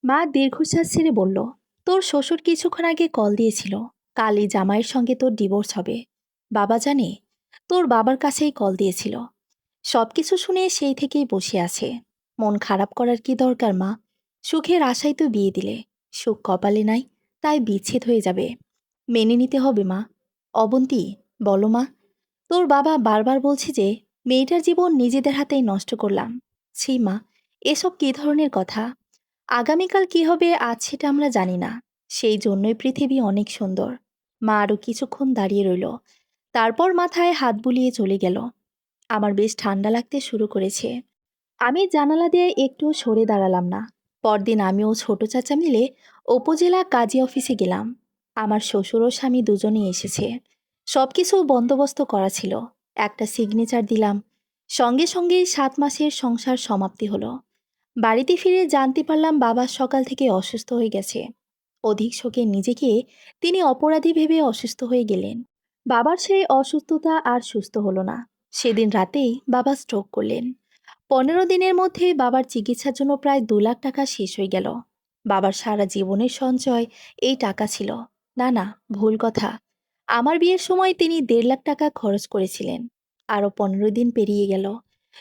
মা দীর্ঘশ্বাস ছেড়ে বলল, তোর শ্বশুর কিছুক্ষণ আগে কল দিয়েছিল, কালই জামাইয়ের সঙ্গে তোর ডিভোর্স হবে। বাবা জানে, তোর বাবার কাছেই কল দিয়েছিল। সবকিছু শুনে সেই থেকেই বসে আছে। মন খারাপ করার কি দরকার মা? সুখের আশায় তো বিয়ে দিলে, সুখ কপালে নাই, তাই বিচ্ছেদ হয়ে যাবে। মেনে নিতে হবে মা। অবন্তী, বলো মা। তোর বাবা বারবার বলছে যে মেয়েটার জীবন নিজেদের হাতেই নষ্ট করলাম। ছি মা, এসব কী ধরনের কথা? আগামীকাল কি হবে আজ সেটা আমরা জানি না। সেই জন্যই পৃথিবী অনেক সুন্দর। মা আরও কিছুক্ষণ দাঁড়িয়ে রইল, তারপর মাথায় হাত বুলিয়ে চলে গেল। আমার বেশ ঠান্ডা লাগতে শুরু করেছে। আমি জানালা দিয়ে একটু সরে দাঁড়ালাম না। পরদিন আমি ও ছোট চাচা মিলে উপজেলা কাজী অফিসে গেলাম। আমার শ্বশুর ও স্বামী দুজনেই এসেছে। সবকিছু বন্দোবস্ত করা ছিল। একটা সিগনেচার দিলাম। সঙ্গে সঙ্গেই 7 মাসের সংসার সমাপ্তি হলো। বাড়িতে ফিরে জানতে পারলাম বাবা সকাল থেকে অসুস্থ হয়ে গেছে। অধিক শোকে নিজেকে তিনি অপরাধী ভেবে অসুস্থ হয়ে গেলেন। বাবার সেই অসুস্থতা আর সুস্থ হলো না। সেদিন রাতেই বাবা স্ট্রোক করলেন। 15 দিনের মধ্যে বাবার চিকিৎসার জন্য প্রায় 2 লাখ টাকা শেষ হয়ে গেল। বাবার সারা জীবনের সঞ্চয় এই টাকা ছিল। না না, ভুল কথা। আমার বিয়ের সময় তিনি 1.5 লাখ টাকা খরচ করেছিলেন। আরও 15 দিন পেরিয়ে গেল,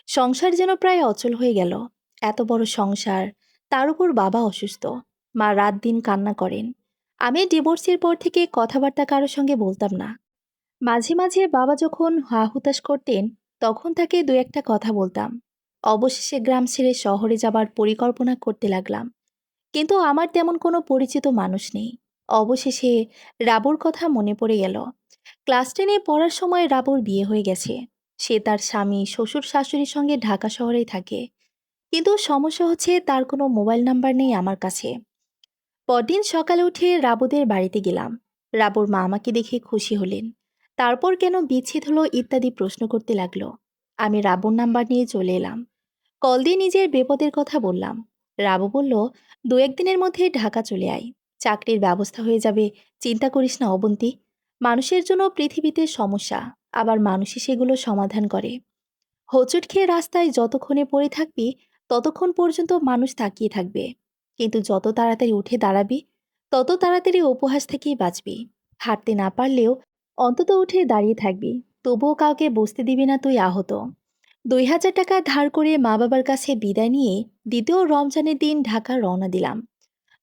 সংসার যেন প্রায় অচল হয়ে গেল। এত বড় সংসার, তার উপর বাবা অসুস্থ। মা রাত দিন কান্না করেন। আমি ডিভোর্সের পর থেকে কথাবার্তা কারোর সঙ্গে বলতাম না। মাঝে মাঝে বাবা যখন হা হুতাশ করতেন, তখন তাকে দু একটা কথা বলতাম। অবশেষে গ্রাম ছেড়ে শহরে যাবার পরিকল্পনা করতে লাগলাম। কিন্তু আমার তেমন কোনো পরিচিত মানুষ নেই। অবশেষে রাবুর কথা মনে পড়ে গেল। ক্লাস 10-এ পড়ার সময় রাবুর বিয়ে হয়ে গেছে। সে তার স্বামী শ্বশুর শাশুড়ির সঙ্গে ঢাকা শহরেই থাকে। কিন্তু সমস্যা হচ্ছে তার কোনো মোবাইল নাম্বার নেই আমার কাছে। পরদিন সকালে উঠে রাবুদের বাড়িতে গেলাম। রাবুর মা আমাকে দেখে খুশি হলেন। তারপর কেন বিচ্ছেদ হলো ইত্যাদি প্রশ্ন করতে লাগলো। আমি রাবুর নাম্বার নিয়ে চলে এলাম। কল দিয়ে নিজের বিপদের কথা বললাম। রাবু বলল, 2-1 দিনের মধ্যে ঢাকা চলে আয়, চাকরির ব্যবস্থা হয়ে যাবে। চিন্তা করিস না অবন্তী। মানুষের জন্য পৃথিবীতে সমস্যা, আবার মানুষই সেগুলো সমাধান করে। হোঁচট খেয়ে রাস্তায় যতক্ষণে পড়ে থাকবি, ততক্ষণ পর্যন্ত মানুষ তাকিয়ে থাকবে। কিন্তু যত তাড়াতাড়ি উঠে দাঁড়াবি, তত তাড়াতাড়ি উপহাস থেকেই বাঁচবি। হাঁটতে না পারলেও অন্তত উঠে দাঁড়িয়ে থাকবি। তবুও কাউকে বুঝতে দিবি না তুই আহত। 2,000 টাকা ধার করে মা বাবার কাছে বিদায় নিয়ে দ্বিতীয় রমজানের দিন ঢাকা রওনা দিলাম।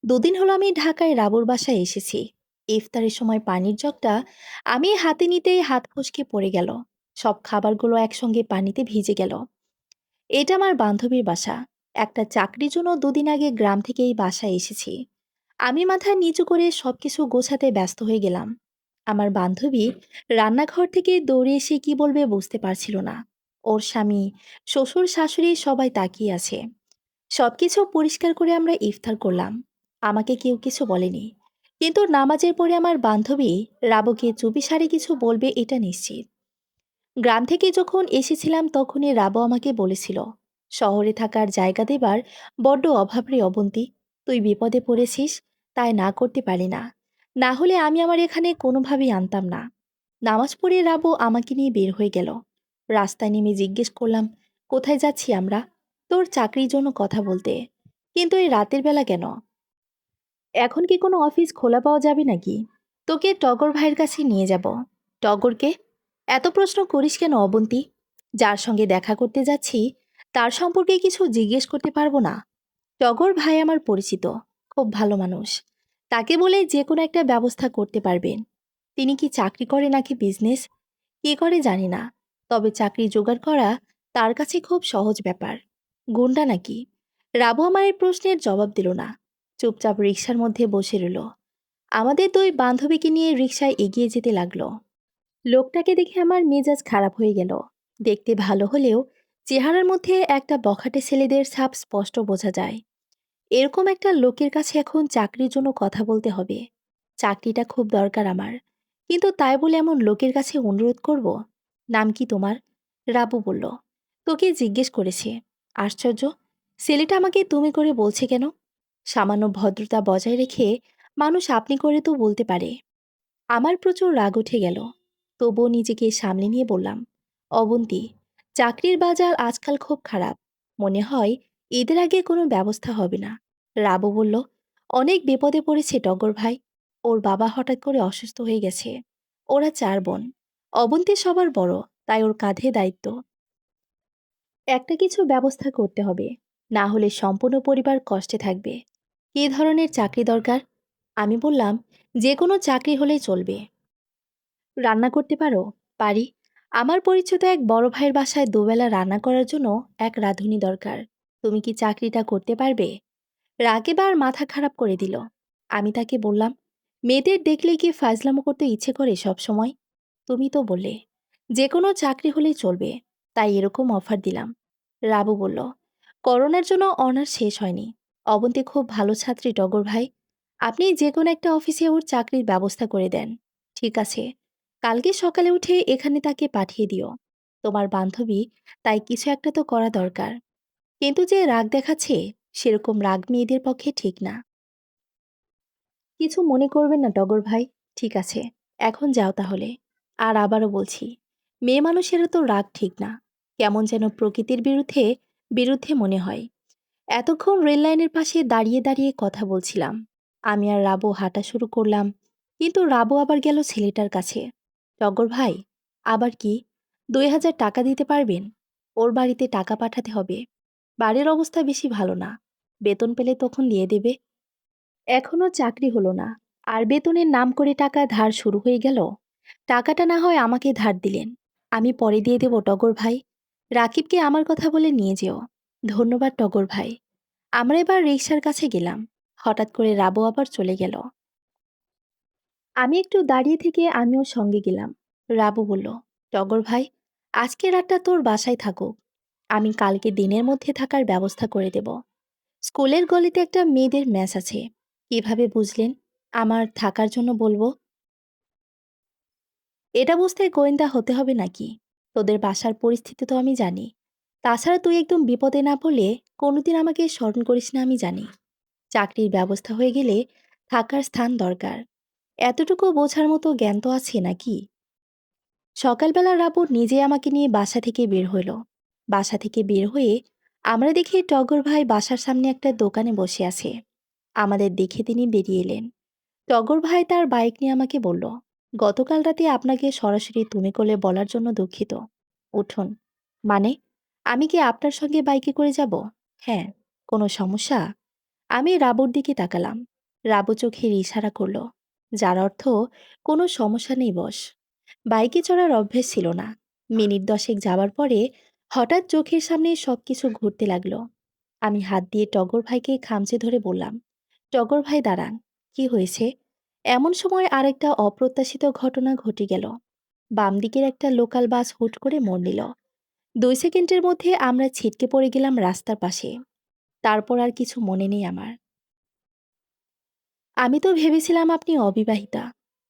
2 দিন হলো আমি ঢাকায় রাবুর বাসায় এসেছি। ইফতারের সময় পানির জগটা আমি হাতে নিতেই হাত ফসকে পড়ে গেল। সব খাবারগুলো একসঙ্গে পানিতে ভিজে গেল। এটা আমার বান্ধবীর বাসা। একটা চাকরির জন্য 2 দিন আগে গ্রাম থেকে এই বাসায় এসেছি। আমি মাথা নিচু করে সবকিছু গোছাতে ব্যস্ত হয়ে গেলাম। আমার বান্ধবী রান্নাঘর থেকে দৌড়ে এসে কি বলবে বুঝতে পারছিল না। ওর স্বামী, শ্বশুর শাশুড়ি সবাই তাকিয়ে আছে। সবকিছু পরিষ্কার করে আমরা ইফতার করলাম। আমাকে কেউ কিছু বলেনি। কিন্তু নামাজের পরে আমার বান্ধবী রাবুকে চুপিসারে কিছু বলবে এটা নিশ্চিত। গ্রাম থেকে যখন এসেছিলাম তখনই রাবু আমাকে বলেছিল, শহরে থাকার জায়গা দেবার বড্ড অভাব রে অবন্তী। তুই বিপদে পড়েছিস, তাই না করতে পারি না। না হলে আমি আমার এখানে কোনোভাবেই আনতাম না। নামাজ পড়ে রাবু আমাকে নিয়ে বের হয়ে গেল। রাস্তায় নেমে জিজ্ঞেস করলাম, কোথায় যাচ্ছি আমরা? তোর চাকরির জন্য কথা বলতে। কিন্তু এই রাতের বেলা কেন? এখন কি কোনো অফিস খোলা পাওয়া যাবে নাকি? তোকে টগর ভাইয়ের কাছে নিয়ে যাব। টগরকে? এত প্রশ্ন করিস কেন অবন্তী? যার সঙ্গে দেখা করতে যাচ্ছি তার সম্পর্কে কিছু জিজ্ঞেস করতে পারবো না? টগর ভাই আমার পরিচিত, খুব ভালো মানুষ। তাকে বলে যে কোনো একটা ব্যবস্থা করতে পারবেন। তিনি কি চাকরি করে নাকি বিজনেস, কি করে জানি না। তবে চাকরি জোগাড় করা তার কাছে খুব সহজ ব্যাপার। গুন্ডা নাকি? রাবু আমার এই প্রশ্নের জবাব দিল না। চুপচাপ রিকশার মধ্যে বসে রইল। আমাদের 2 বান্ধবীকে নিয়ে রিকশায় এগিয়ে যেতে লাগলো। লোকটাকে দেখে আমার মেজাজ খারাপ হয়ে গেল। দেখতে ভালো হলেও চেহারার মধ্যে একটা বখাটে ছেলেদের ছাপ স্পষ্ট বোঝা যায়। এরকম একটা লোকের কাছে এখন চাকরির জন্য কথা বলতে হবে। চাকরিটা খুব দরকার আমার। কিন্তু তাই বলে এমন লোকের কাছে অনুরোধ করব? নাম কি তোমার? রাবু বলল, তোকে জিজ্ঞেস করেছে। আশ্চর্য, ছেলেটা আমাকে তুমি করে বলছে কেন? সামান্য ভদ্রতা বজায় রেখে মানুষ আপনি করে তো বলতে পারে। আমার প্রচুর রাগ উঠে গেল। তবুও নিজেকে সামলে নিয়ে বললাম, অবন্তী, চাকরির বাজার আজকাল খুব খারাপ। মনে হয় ঈদের আগে কোনো ব্যবস্থা হবে না। রাবু বলল, অনেক বিপদে পড়েছে টগর ভাই। ওর বাবা হঠাৎ করে অসুস্থ হয়ে গেছে। ওরা 4 বোন। অবন্তী সবার বড়, তাই ওর কাঁধে দায়িত্ব। একটা কিছু ব্যবস্থা করতে হবে, না হলে সম্পূর্ণ পরিবার কষ্টে থাকবে। কী ধরনের চাকরি দরকার? আমি বললাম, যে কোনো চাকরি হলেই চলবে। রান্না করতে পারো? পারি। আমার পরিচিত এক বড় ভাইয়ের বাসায় দুবেলা রান্না করার জন্য এক রাঁধুনি দরকার। তুমি কি চাকরিটা করতে পারবে? রাগে আর মাথা খারাপ করে দিল। আমি তাকে বললাম, মেয়েদের দেখলে কি ফাজলামো করতে ইচ্ছে করে সব সময়? তুমি তো বললে যে কোনো চাকরি হলেই চলবে, তাই এরকম অফার দিলাম। রাবু বলল, করোনার জন্য অনার্স শেষ হয়নি। অবন্তী খুব ভালো ছাত্রী টগর ভাই। আপনি যে কোনো একটা অফিসে ওর চাকরির ব্যবস্থা করে দেন। ঠিক আছে, কালকে সকালে উঠে এখানে তাকে পাঠিয়ে দিও। তোমার বান্ধবী, তাই কিছু একটা তো করা দরকার। কিন্তু যে রাগ দেখাচ্ছে, সেরকম রাগ মেয়েদের পক্ষে ঠিক না। কিছু মনে করবেন না টগর ভাই। ঠিক আছে, এখন যাও তাহলে। আর আবারও বলছি, মেয়ে মানুষেরা তো রাগ ঠিক না। কেমন যেন প্রকৃতির বিরুদ্ধে বিরুদ্ধে মনে হয়। এতক্ষণ রেল লাইনের পাশে দাঁড়িয়ে দাঁড়িয়ে কথা বলছিলাম। আমি আর রাবু হাঁটা শুরু করলাম। কিন্তু রাবু আবার গেল ছেলেটার কাছে। টগর ভাই, আবার কি? 2,000 টাকা দিতে পারবেন? ওর বাড়িতে টাকা পাঠাতে হবে। বাড়ির অবস্থা বেশি ভালো না। বেতন পেলে তখন দিয়ে দেবে। এখনো চাকরি হলো না, আর বেতনের নাম করে টাকা ধার শুরু হয়ে গেল। টাকাটা না হয় আমাকে ধার দিলেন, আমি পরে দিয়ে দেব টগর ভাই। রাকিবকে আমার কথা বলে নিয়ে যেও। ধন্যবাদ টগর ভাই। আমরা এবার রিকশার কাছে গেলাম। হঠাৎ করে রাবু আবার চলে গেল। আমি একটু দাঁড়িয়ে থেকে আমিও সঙ্গে গেলাম। রাবু বলল, টগর ভাই, আজকে রাতটা তোর বাসায় থাকুক। আমি কালকে দিনের মধ্যে থাকার ব্যবস্থা করে দেব। স্কুলের গলিতে একটা মেয়েদের ম্যাচ আছে। কিভাবে বুঝলেন আমার থাকার জন্য বলবো? এটা বুঝতে গোয়েন্দা হতে হবে নাকি? তোদের বাসার পরিস্থিতি তো আমি জানি। তাছাড়া তুই একদম বিপদে না পড়লে কোনোদিন আমাকে স্মরণ করিস না, আমি জানি। চাকরির ব্যবস্থা হয়ে গেলে থাকার স্থান দরকার। এতটুকু বোঝার মতো জ্ঞান তো আছে নাকি? সকালবেলা রাবু নিজে আমাকে নিয়ে বাসা থেকে বের হইল। বাসা থেকে বের হয়ে আমরা দেখি টগর ভাই বাসার সামনে একটা দোকানে বসে আছে। আমাদের দেখে তিনি বেরিয়ে এলেন। টগর ভাই তার বাইক নিয়ে আমাকে বলল, গতকাল রাতে আপনাকে সরাসরি তুমি করে বলার জন্য দুঃখিত। উঠুন। মানে, আমি কি আপনার সঙ্গে বাইকে করে যাব? হ্যাঁ। কোনো সমস্যা? আমি রাবুর দিকে তাকালাম। রাবু চোখের ইশারা করল, যার অর্থ কোনো সমস্যা নেই বস। বাইকে চড়ার অভ্যেস ছিল না। মিনিট 10 যাবার পরে হঠাৎ চোখের সামনে সবকিছু ঘুরতে লাগলো। আমি হাত দিয়ে টগর ভাইকে খামচে ধরে বললাম, টগর ভাই দাঁড়ান। কি হয়েছে? এমন সময় আরেকটা অপ্রত্যাশিত ঘটনা ঘটে গেল। বাম দিকের একটা লোকাল বাস হুট করে মোড় নিল। 2 সেকেন্ডের মধ্যে আমরা ছিটকে পড়ে গেলাম রাস্তার পাশে। তারপর আর কিছু মনে নেই আমার। আমি তো ভেবেছিলাম আপনি অবিবাহিতা।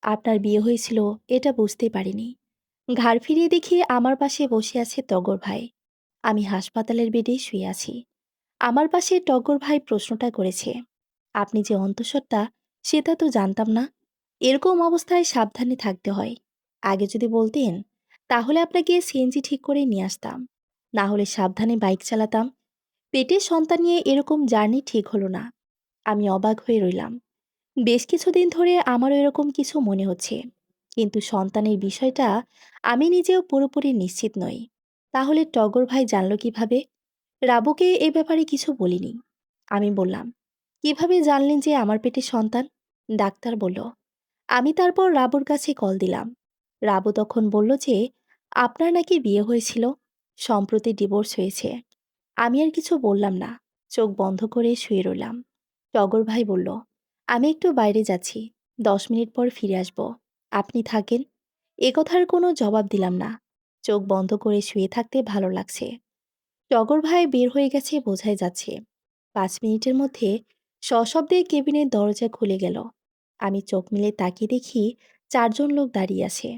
আপনার বিয়ে হয়েছিল, এটা বুঝতে পারিনি। ঘাড় ফিরিয়ে দেখি আমার পাশে বসে আছে টগর ভাই। আমি হাসপাতালের বেডে শুয়ে আছি। আমার পাশে টগর ভাই প্রশ্নটা করেছে, আপনি যে অন্তঃসত্ত্বা, সেটা তো জানতাম না। এরকম অবস্থায় সাবধানে থাকতে হয়। আগে যদি বলতেন, তাহলে আপনাকে সিএনজি ঠিক করে নিয়ে আসতাম। না হলে সাবধানে বাইক চালাতাম। পেটে সন্তান নিয়ে এরকম জার্নি ঠিক হলো না। আমি অবাক হয়ে রইলাম। বেশ কিছুদিন ধরে আমারও এরকম কিছু মনে হচ্ছে, কিন্তু সন্তানের বিষয়টা আমি নিজেও পুরোপুরি নিশ্চিত নই। তাহলে টগর ভাই জানল কিভাবে? রাবুকে এ ব্যাপারে কিছু বলিনি। আমি বললাম, কিভাবে জানলেন যে আমার পেটে সন্তান? ডাক্তার বলল। আমি তারপর রাবুর কাছে কল দিলাম। রাবু তখন বলল যে আপনার নাকি বিয়ে হয়েছিল, সম্প্রতি ডিভোর্স হয়েছে। আমি আর কিছু বললাম না, চোখ বন্ধ করে শুয়ে রইলাম। টগর ভাই বলল, আমি একটু বাইরে যাচ্ছি, 10 মিনিট পর ফিরে আসব। আপনি থাকেন। এ কথার কোনো জবাব দিলাম না। চোখ বন্ধ করে শুয়ে থাকতে ভালো লাগছে। টগর ভাই বের হয়ে গেছে বোঝাই যাচ্ছে। 5 মিনিটের মধ্যে সশব্দে কেবিনের দরজা খুলে গেল। আমি চোখ মিলে তাকিয়ে দেখি 4 জন লোক দাঁড়িয়ে আছে।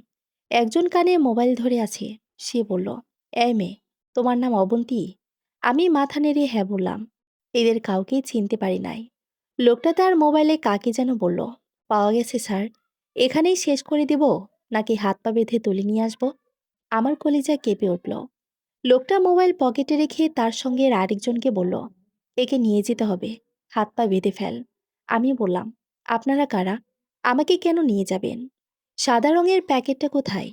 একজন কানে মোবাইল ধরে আছে। সে বলল, এই মেয়ে, তোমার নাম অবন্তী? আমি মাথা নেড়ে হ্যাঁ বললাম। এদের কাউকেই চিনতে পারি নাই। লোকটা তার মোবাইলে কাকে যেন বলল, পাওয়া গেছে স্যার। এখানেই শেষ করে দিব, নাকি হাত পা বেঁধে তুলে নিয়ে আসবো? আমার কলিজা কেঁপে উঠল। লোকটা মোবাইল পকেটে রেখে তার সঙ্গে আরেকজনকে বলল, একে নিয়ে যেতে হবে, হাত পা বেঁধে ফেল। আমি বললাম, আপনারা কারা? আমাকে কেন নিয়ে যাবেন? সাদা রঙের প্যাকেটটা কোথায়?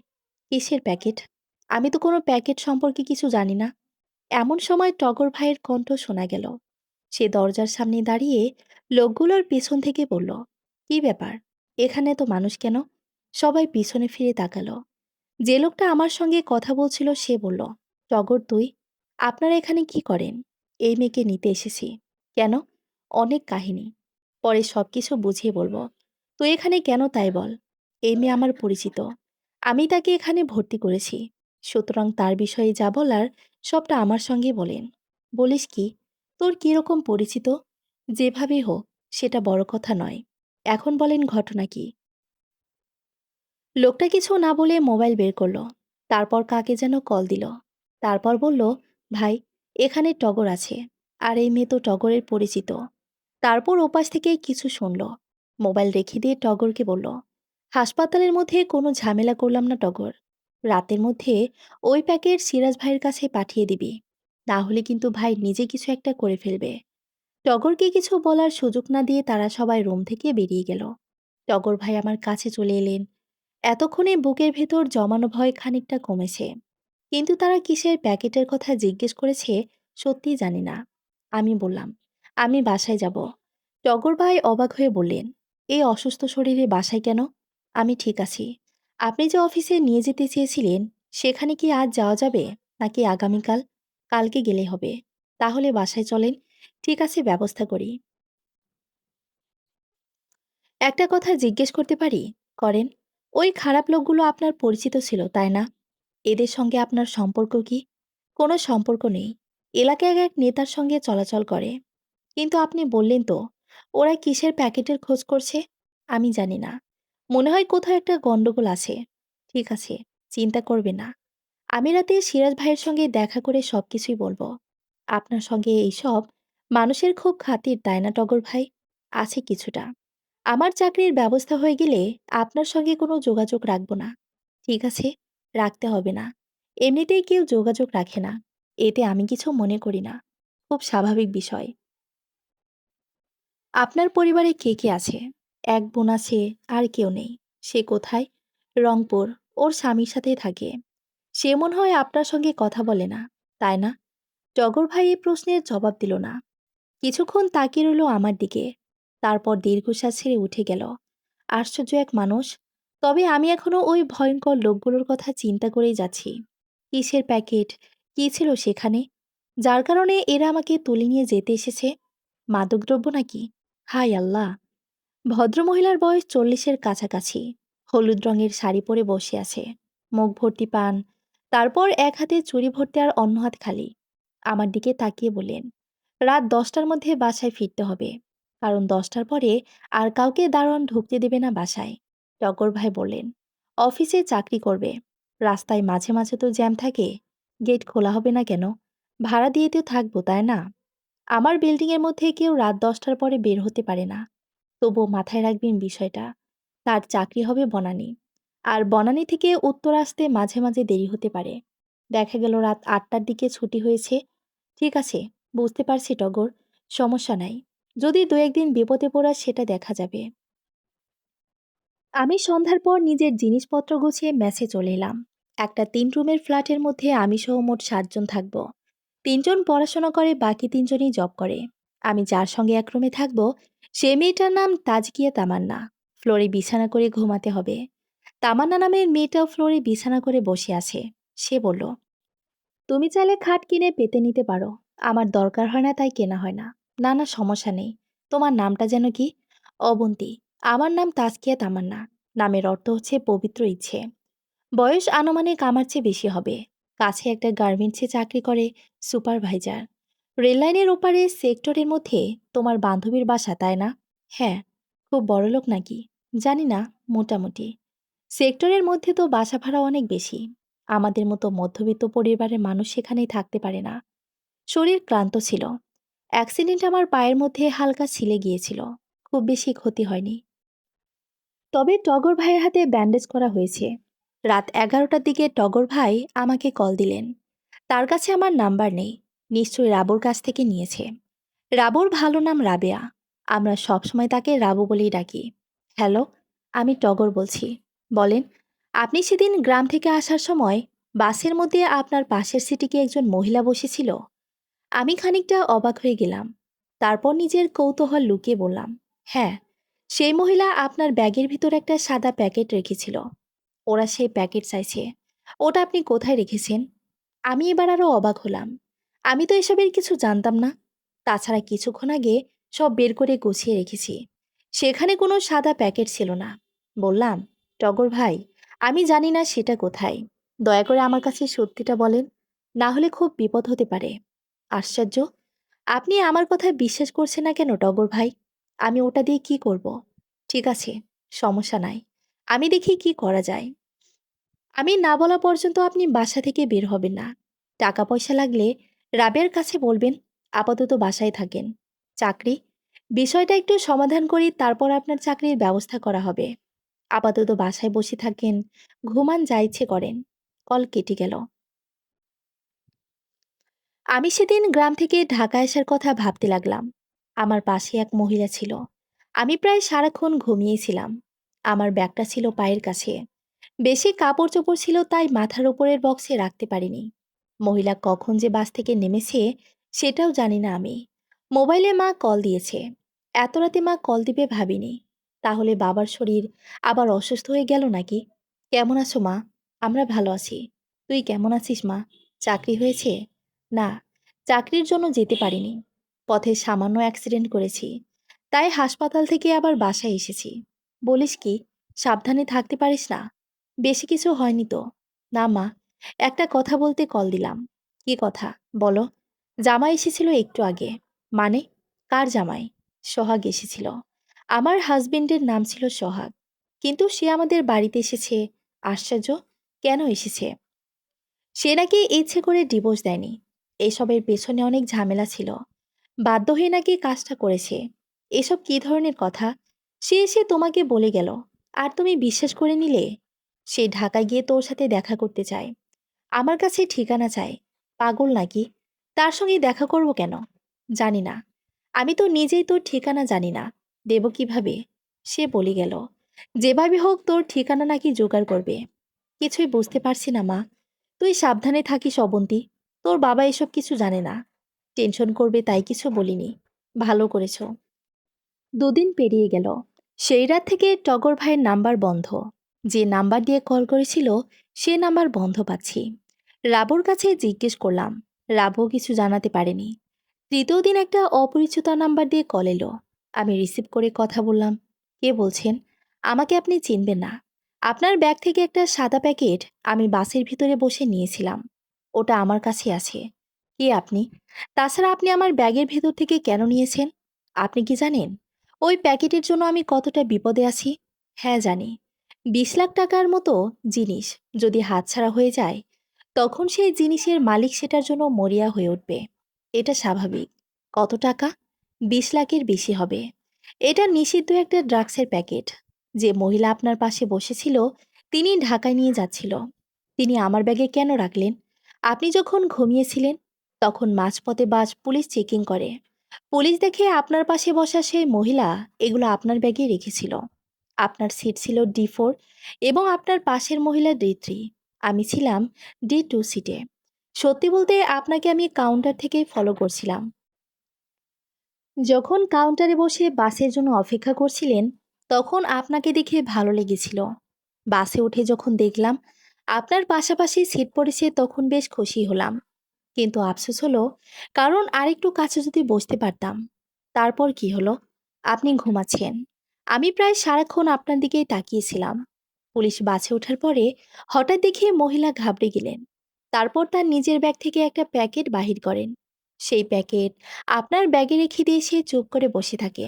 কিসের প্যাকেট? আমি তো কোনো প্যাকেট সম্পর্কে কিছু জানি না। এমন সময় টগর ভাইয়ের কণ্ঠ শোনা গেল। সে দরজার সামনে দাঁড়িয়ে লোকগুলোর পিছন থেকে বলল, কি ব্যাপার? এখানে তো মানুষ কেন? সবাই পিছনে ফিরে তাকালো। যে লোকটা আমার সঙ্গে কথা বলছিল সে বলল, টগর তুই? আপনারা এখানে কি করেন? এই মেয়েকে নিতে এসেছি। কেন? অনেক কাহিনী, পরে সবকিছু বুঝিয়ে বলবো। তুই এখানে কেন তাই বল। এই মেয়ে আমার পরিচিত, আমি তাকে এখানে ভর্তি করেছি, সুতরাং তার বিষয়ে যা বলার সবটা আমার সঙ্গে বলেন। বলিস কি? তোর কিরকম পরিচিত? যেভাবেই হোক, সেটা বড় কথা নয়। এখন বলেন ঘটনা কি? লোকটা কিছু না বলে মোবাইল বের করলো। তারপর কাকে যেন কল দিল। তারপর বলল, ভাই, এখানে টগর আছে, আর এই মেয়ে তো টগরের পরিচিত। তারপর ওপাশ থেকে কিছু শুনল। মোবাইল রেখে দিয়ে টগরকে বলল, হাসপাতালের মধ্যে কোনো ঝামেলা করলাম না টগর। রাতের মধ্যে ওই প্যাকেট সিরাজ ভাইয়ের কাছে পাঠিয়ে দিবি, না হলে কিন্তু ভাই নিজে কিছু একটা করে ফেলবে। টগরকে কিছু বলার সুযোগ না দিয়ে তারা সবাই রুম থেকে বেরিয়ে গেল। টগর ভাই আমার কাছে চলে এলেন। এতক্ষণে বুকের ভেতর জমানো ভয় খানিকটা কমেছে। কিন্তু তারা কিসের প্যাকেটের কথা জিজ্ঞেস করেছে সত্যিই জানি না। আমি বললাম, আমি বাসায় যাব। টগর ভাই অবাক হয়ে বললেন, এই অসুস্থ শরীরে বাসায় কেন? আমি ঠিক আছি। আপনি যে অফিসে নিয়ে যেতে চেয়েছিলেন, সেখানে কি আজ যাওয়া যাবে, নাকি আগামীকাল? কালকে গেলে হবে। তাহলে বাসায় চলেন। ঠিক আছে, ব্যবস্থা করি। একটা কথা জিজ্ঞেস করতে পারি? করেন। ওই খারাপ লোকগুলো আপনার পরিচিত ছিল, তাই না? এদের সঙ্গে আপনার সম্পর্ক কি? কোনো সম্পর্ক নেই। এলাকায় এক নেতার সঙ্গে চলাচল করে। কিন্তু আপনি বললেন তো, ওরা কিসের প্যাকেটের খোঁজ করছে? আমি জানি না। মনে হয় কোথাও একটা গন্ডগোল আছে। ঠিক আছে, চিন্তা করবে না। আমি রাতে সিরাজ ভাইয়ের সঙ্গে দেখা করে সবকিছুই বলবো। আপনার সঙ্গে এইসব মানুষের খুব খাতির, তাই না টগর ভাই? আছে কিছুটা। আমার চাকরির ব্যবস্থা হয়ে গেলে আপনার সঙ্গে কোনো যোগাযোগ রাখবো না। ঠিক আছে, রাখতে হবে না। এমনিতেই কেউ যোগাযোগ রাখে না। এতে আমি কিছু মনে করি না। খুব স্বাভাবিক বিষয়। আপনার পরিবারে কে কে আছে? এক বোন আছে, আর কেউ নেই। সে কোথায়? রংপুর। ওর স্বামীর সাথেই থাকে। সে মনে হয় আপনার সঙ্গে কথা বলে না, তাই না? টগর ভাই এই প্রশ্নের জবাব দিল না। কিছুক্ষণ তাকিয়ে রইল আমার দিকে। তারপর দীর্ঘশ্বাস ছেড়ে উঠে গেল। আশ্চর্য এক মানুষ। তবে আমি এখনো ওই ভয়ঙ্কর লোকগুলোর কথা চিন্তা করেই যাচ্ছি। কিসের প্যাকেট? কি ছিল সেখানে, যার কারণে এরা আমাকে তুলে নিয়ে যেতে এসেছে? মাদকদ্রব্য নাকি? হায় আল্লাহ! ভদ্রমহিলার বয়স 40-এর কাছাকাছি। হলুদ রঙের শাড়ি পরে বসে আছে। মুখ ভর্তি পান। তারপর এক হাতে চুড়ি ভর্তি আর অন্য হাত খালি। আমার দিকে তাকিয়ে বললেন, রাত 10টার মধ্যে বাসায় ফিরতে হবে, কারণ 10টার পরে আর কাউকে দারোয়ান ঢুকতে দেবে না বাসায়। টগর ভাই বললেন, অফিসে চাকরি করবে, রাস্তায় মাঝে মাঝে তো জ্যাম থাকে। গেট খোলা হবে না কেন? ভাড়া দিয়ে তো থাকবো, তাই না? আমার বিল্ডিংয়ের মধ্যে কেউ রাত 10টার পরে বের হতে পারে না। তবুও মাথায় রাখবেন বিষয়টা। তার চাকরি হবে বনানী। আর বনানী থেকে উত্তর আসতে মাঝে মাঝে দেরি হতে পারে। দেখা গেল রাত 8টার দিকে ছুটি হয়েছে। ঠিক আছে, বুঝতে পারছি টগর। সমস্যা নাই। যদি দু একদিন বিপদে পড়া সেটা দেখা যাবে। আমি সন্ধ্যার পর নিজের জিনিসপত্র গুছিয়ে মেসে চলে এলাম। একটা 3 রুমের ফ্ল্যাটের মধ্যে আমি সহ মোট 7 জন থাকব। 3 জন পড়াশোনা করে, বাকি 3 জনই জব করে। আমি যার সঙ্গে এক রুমে থাকব, সে মেয়েটার নাম তাজকিয়া তামান্না। ফ্লোরে বিছানা করে ঘুমাতে হবে। তামান্না নামের মেয়েটাও ফ্লোরে বিছানা করে বসে আছে। সে বলল, তুমি চাইলে খাট কিনে পেতে নিতে পারো। আমার দরকার হয় না, তাই কেনা হয় না। না না, সমস্যা নেই। তোমার নামটা যেন কি? অবন্তী। আমার নাম তাসকিয়া তামান্না। নামের অর্থ হচ্ছে পবিত্র ইচ্ছে। বয়স আনুমানিক আমার চেয়ে বেশি হবে। কাছে একটা গার্মেন্টসে চাকরি করে, সুপারভাইজার। রেললাইনের ওপারে সেক্টরের মধ্যে। তোমার বান্ধবীর বাসা, তাই না? হ্যাঁ। খুব বড়লোক নাকি? জানি না, মোটামুটি। সেক্টরের মধ্যে তো বাসা ভাড়া অনেক বেশি। আমাদের মতো মধ্যবিত্ত পরিবারের মানুষ সেখানেই থাকতে পারে না। শরীর ক্লান্ত ছিল। অ্যাক্সিডেন্ট আমার পায়ের মধ্যে হালকা ছিলে গিয়েছিল। খুব বেশি ক্ষতি হয়নি। তবে টগর ভাইয়ের হাতে ব্যান্ডেজ করা হয়েছে। রাত 11টার দিকে টগর ভাই আমাকে কল দিলেন। তার কাছে আমার নাম্বার নেই। নিশ্চয়ই রাবুর কাছ থেকে নিয়েছে। রাবুর ভালো নাম রাবেয়া। আমরা সবসময় তাকে রাবু বলেই ডাকি। হ্যালো, আমি টগর বলছি। বলেন, আপনি সেদিন গ্রাম থেকে আসার সময় বাসের মধ্যে আপনার পাশের সিটে কি একজন মহিলা বসেছিল? আমি খানিকটা অবাক হয়ে গেলাম। তারপর নিজের কৌতূহল লুকিয়ে বললাম, হ্যাঁ, সেই মহিলা আপনার ব্যাগের ভিতর একটা সাদা প্যাকেট রেখেছিল। ওরা সেই প্যাকেট চাইছে। ওটা আপনি কোথায় রেখেছেন? আমি এবার আরো অবাক হলাম। আমি তো এসবের কিছু জানতাম না। তাছাড়া কিছুক্ষণ আগে সব বের করে গুছিয়ে রেখেছি। সেখানে কোনো সাদা প্যাকেট ছিল না। বললাম, টগর ভাই, আমি জানি না সেটা কোথায়। দয়া করে আমার কাছে সত্যিটা বলেন, না হলে খুব বিপদ হতে পারে। আশ্চর্য, আপনি আমার কথায় বিশ্বাস করছেন না কেন টগর ভাই? আমি ওটা দিয়ে কি করব? ঠিক আছে, সমস্যা নাই, আমি দেখি কি করা যায়। আমি না বলা পর্যন্ত আপনি বাসা থেকে বের হবেন না। টাকা পয়সা লাগলে রাবের কাছে বলবেন। আপাতত বাসায় থাকেন। চাকরি, বিষয়টা একটু সমাধান করি, তারপর আপনার চাকরির ব্যবস্থা করা হবে। আপাতত বাসায় বসে থাকেন, ঘুমান, যা ইচ্ছে করেন। কল কেটে গেল। আমি সেদিন গ্রাম থেকে ঢাকা আসার কথা ভাবতে লাগলাম। আমার পাশে এক মহিলা ছিল। আমি প্রায় সারাক্ষণ ঘুমিয়েছিলাম। আমার ব্যাগটা ছিল পায়ের কাছে। বেশি কাপড় চোপড় ছিল, তাই মাথার উপরের বক্সে রাখতে পারিনি। মহিলা কখন যে বাস থেকে নেমেছে সেটাও জানি না আমি। মোবাইলে মা কল দিয়েছে। এত রাতে মা কল দিবে ভাবিনি। তাহলে বাবার শরীর আবার অসুস্থ হয়ে গেল নাকি? কেমন আছো মা? আমরা ভালো আছি। তুই কেমন আছিস মা? চাকরি হয়েছে? না, চাকরির জন্য যেতে পারিনি। পথে সামান্য অ্যাক্সিডেন্ট করেছি, তাই হাসপাতাল থেকে আবার বাসায় এসেছি। বলিস কি, সাবধানে থাকতে পারিস না? বেশি কিছু হয়নি তো? না মা, একটা কথা বলতে কল দিলাম। কি কথা? বলো। জামাই এসেছিল একটু আগে। মানে? কার জামাই? সোহাগ এসেছিল। আমার হাজবেন্ডের নাম ছিল সোহাগ, কিন্তু সে আমাদের বাড়িতে এসেছে। আশ্চর্য, কেন এসেছে? সে নাকি ইচ্ছে করে ডিভোর্স দেয়নি। এসবের পেছনে অনেক ঝামেলা ছিল। বাধ্য হয়ে নাকি কাজটা করেছে। এসব কি ধরনের কথা? সে এসে তোমাকে বলে গেল, আর তুমি বিশ্বাস করে নিলে? সে ঢাকায় গিয়ে তোর সাথে দেখা করতে চায়। আমার কাছে ঠিকানা চায়। পাগল নাকি? তার সঙ্গে দেখা করব কেন? জানি না। আমি তো নিজেই তোর ঠিকানা জানি না। দেব কিভাবে? সে বলে গেল, যেভাবে হোক তোর ঠিকানা নাকি জোগাড় করবে। কিছুই বুঝতে পারছি না মা। তুই সাবধানে থাকিস অবন্তী। তোর বাবা এসব কিছু জানে না। টেনশন করবে তাই কিছু বলিনি। ভালো করেছো। দুদিন পেরিয়ে গেল। সেই রাত থেকে টগর ভাইয়ের নাম্বার বন্ধ। যে নাম্বার দিয়ে কল করেছিল সে নাম্বার বন্ধ পাচ্ছি। রাবুর কাছে জিজ্ঞেস করলাম। রাবু কিছু জানাতে পারেনি। তৃতীয় দিন একটা অপরিচিত নাম্বার দিয়ে কল এলো। আমি রিসিভ করে কথা বললাম। কে বলছেন? আমাকে আপনি চিনবেন না। আপনার ব্যাগ থেকে একটা সাদা প্যাকেট আমি বাসের ভিতরে বসে নিয়েছিলাম। ওটা আমার কাছে আছে। কে আপনি? তাছাড়া আপনি আমার ব্যাগের ভেতর থেকে কেন নিয়েছেন? আপনি কি জানেন ওই প্যাকেটের জন্য আমি কতটা বিপদে আছি? হ্যাঁ জানি। 20 লাখ টাকার মতো জিনিস যদি হাতছাড়া হয়ে যায়, তখন সেই জিনিসের মালিক সেটার জন্য মরিয়া হয়ে উঠবে। এটা স্বাভাবিক। কত টাকা? 20 লাখের বেশি হবে। এটা নিষিদ্ধ একটা ড্রাগসের প্যাকেট। যে মহিলা আপনার পাশে বসেছিল তিনি ঢাকায় নিয়ে যাচ্ছিল। তিনি আমার ব্যাগে কেন রাখলেন? আপনি যখন ঘুমিয়েছিলেন তখন মাঝপথে বাস পুলিশ চেকিং করে। পুলিশ দেখে আপনার পাশে বসা সেই মহিলা এগুলো আপনার ব্যাগে রেখেছিল। আপনার সিট ছিল D4 এবং আপনার পাশের মহিলা D3। আমি ছিলাম D2 সিটে। সত্যি বলতে আপনাকে আমি কাউন্টার থেকে ফলো করছিলাম। যখন কাউন্টারে বসে বাসের জন্য অপেক্ষা করছিলেন তখন আপনাকে দেখে ভালো লেগেছিল। বাসে উঠে যখন দেখলাম আপনার পাশাপাশি সিট পড়েছে তখন বেশ খুশি হলাম। কিন্তু আফসোস হলো, কারণ আরেকটু কাছে যদি বসতে পারতাম। তারপর কি হলো? আপনি ঘুমাচ্ছেন। আমি প্রায় সারাক্ষণ আপনার দিকেই তাকিয়েছিলাম। পুলিশ বাসে ওঠার পরে হঠাৎ দেখে মহিলা ঘাবড়ে গেলেন। তারপর তার নিজের ব্যাগ থেকে একটা প্যাকেট বাহির করেন। সেই প্যাকেট আপনার ব্যাগে রেখে দিয়ে সে চুপ করে বসে থাকে।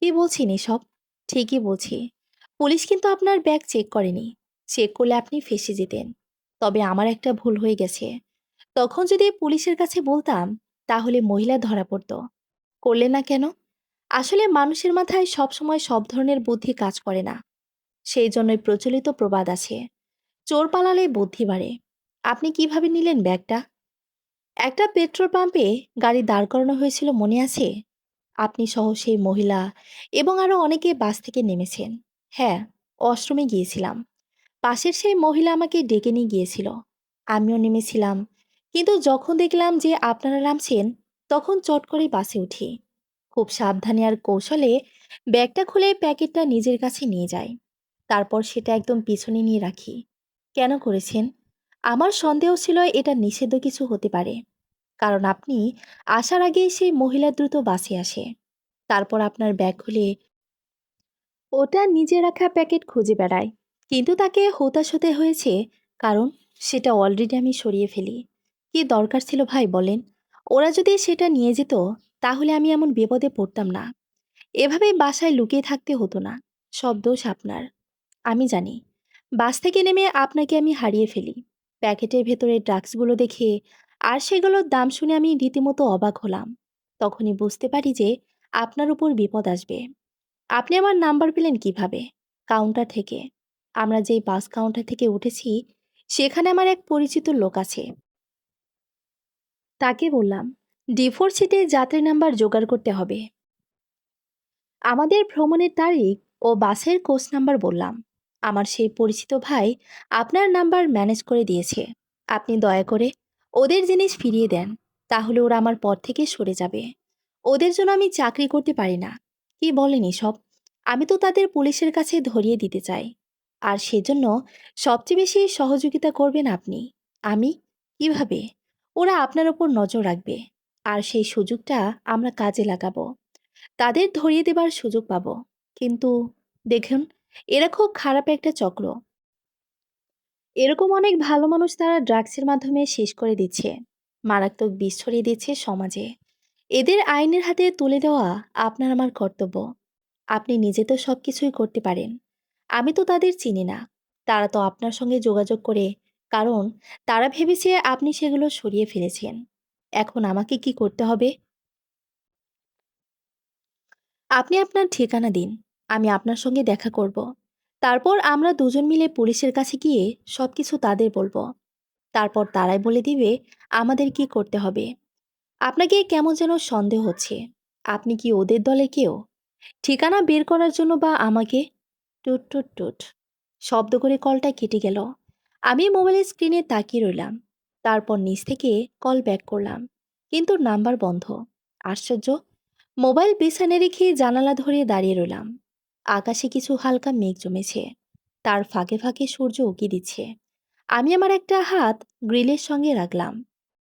কি বলছেন এসব? ঠিকই বলছি। পুলিশ কিন্তু আপনার ব্যাগ চেক করেনি। চেক করলে আপনি ফেঁসে যেতেন। তবে আমার একটা ভুল হয়ে গেছে। তখন যদি পুলিশের কাছে বলতাম তাহলে মহিলা ধরা পড়তো। করলে না কেন? আসলে মানুষের মাথায় সবসময় সব ধরনের বুদ্ধি কাজ করে না। সেই জন্যই প্রচলিত প্রবাদ আছে, চোর পালালে বুদ্ধি বাড়ে। আপনি কিভাবে নিলেন ব্যাগটা? একটা পেট্রোল পাম্পে গাড়ি দাঁড় করানো হয়েছিল, মনে আছে? আপনি সহ সেই মহিলা এবং আরো অনেকে বাস থেকে নেমেছেন। হ্যাঁ, ওয়াশরুমে গিয়েছিলাম। পাশের সেই মহিলা আমাকে ডেকে নিয়ে গিয়েছিল। আমিও নেমেছিলাম। কিন্তু যখন দেখলাম যে আপনারা নামছেন, তখন চট করে বাসে উঠি। খুব সাবধানে আর কৌশলে ব্যাগটা খুলে প্যাকেটটা নিজের কাছে নিয়ে যাই। তারপর সেটা একদম পিছনে নিয়ে রাখি। কেন করেছেন? আমার সন্দেহ ছিল এটা নিষিদ্ধ কিছু হতে পারে। কারণ আপনি আসার আগেই সেই মহিলা দ্রুত বাসে আসে। তারপর আপনার ব্যাগ খুলে ওটা নিজে রাখা প্যাকেট খুঁজে বেড়ায়। কিন্তু তাকে হতাশ হতে হয়েছে, কারণ সেটা অলরেডি আমি সরিয়ে ফেলি। কি দরকার ছিল ভাই বলেন? ওরা যদি সেটা নিয়ে যেত, তাহলে আমি এমন বিপদে পড়তাম না। এভাবে বাসায় লুকিয়ে থাকতে হতো না। সব দোষ আপনার। আমি জানি। বাস থেকে নেমে আপনাকে আমি হারিয়ে ফেলি। প্যাকেটের ভেতরে ড্রাগসগুলো দেখে আর সেগুলোর দাম শুনে আমি রীতিমতো অবাক হলাম। তখনই বুঝতে পারি যে আপনার উপর বিপদ আসবে। আপনি আমার নাম্বার পেলেন কিভাবে? কাউন্টার থেকে। আমরা যেই বাস কাউন্টার থেকে উঠেছি, সেখানে আমার এক পরিচিত লোক আছে। তাকে বললাম, ডি4 সিটে যাত্রী নাম্বার জোগাড় করতে হবে। আমাদের ভ্রমণের তারিখ ও বাসের কোচ নাম্বার বললাম। আমার সেই পরিচিত ভাই আপনার নাম্বার ম্যানেজ করে দিয়েছে। আপনি দয়া করে ওদের জিনিস ফিরিয়ে দেন। তাহলে ওরা আমার পথ থেকে সরে যাবে। ওদের জন্য আমি চাকরি করতে পারি না। কি বলেন এসব? আমি তো তাদের পুলিশের কাছে ধরিয়ে দিতে চাই। আর সেজন্য সবচেয়ে বেশি সহযোগিতা করবেন আপনি। আমি? কিভাবে? ওরা আপনার ওপর নজর রাখবে। আর সেই সুযোগটা আমরা কাজে লাগাবো। তাদের ধরিয়ে দেবার সুযোগ পাবো। কিন্তু দেখুন, এরা খুব খারাপ একটা চক্র। এরকম অনেক ভালো মানুষ তারা ড্রাগসের মাধ্যমে শেষ করে দিচ্ছে। মারাত্মক বিষ ছড়িয়ে দিচ্ছে সমাজে। এদের আইনের হাতে তুলে দেওয়া আপনার আমার কর্তব্য। আপনি নিজে তো সবকিছুই করতে পারেন। আমি তো তাদের চিনি না। তারা তো আপনার সঙ্গে যোগাযোগ করে, কারণ তারা ভেবেছে আপনি সেগুলো সরিয়ে ফেলেছেন। এখন আমাকে কি করতে হবে? আপনি আপনার ঠিকানা দিন। আমি আপনার সঙ্গে দেখা করব। তারপর আমরা দুজন মিলে পুলিশের কাছে গিয়ে সবকিছু তাদের বলবো। তারপর তারাই বলে দিবে আমাদের কি করতে হবে। আপনাকে কেমন যেন সন্দেহ হচ্ছে। আপনি কি ওদের দলে কেউ? ঠিকানা বের করার জন্য বা আমাকে? টুট টুট টুট শব্দ করে কলটা কেটে গেল। আমি মোবাইলের স্ক্রিনে তাকিয়ে রইলাম। তারপর নিচ থেকে কল ব্যাক করলাম, কিন্তু নাম্বার বন্ধ। আশ্চর্য! মোবাইল বিছানে রেখে জানালা ধরে দাঁড়িয়ে রইলাম। আকাশে কিছু হালকা মেঘ জমেছে। তার ফাঁকে ফাঁকে সূর্য উঁকি দিচ্ছে। আমি আমার একটা হাত গ্রিলের সঙ্গে রাখলাম।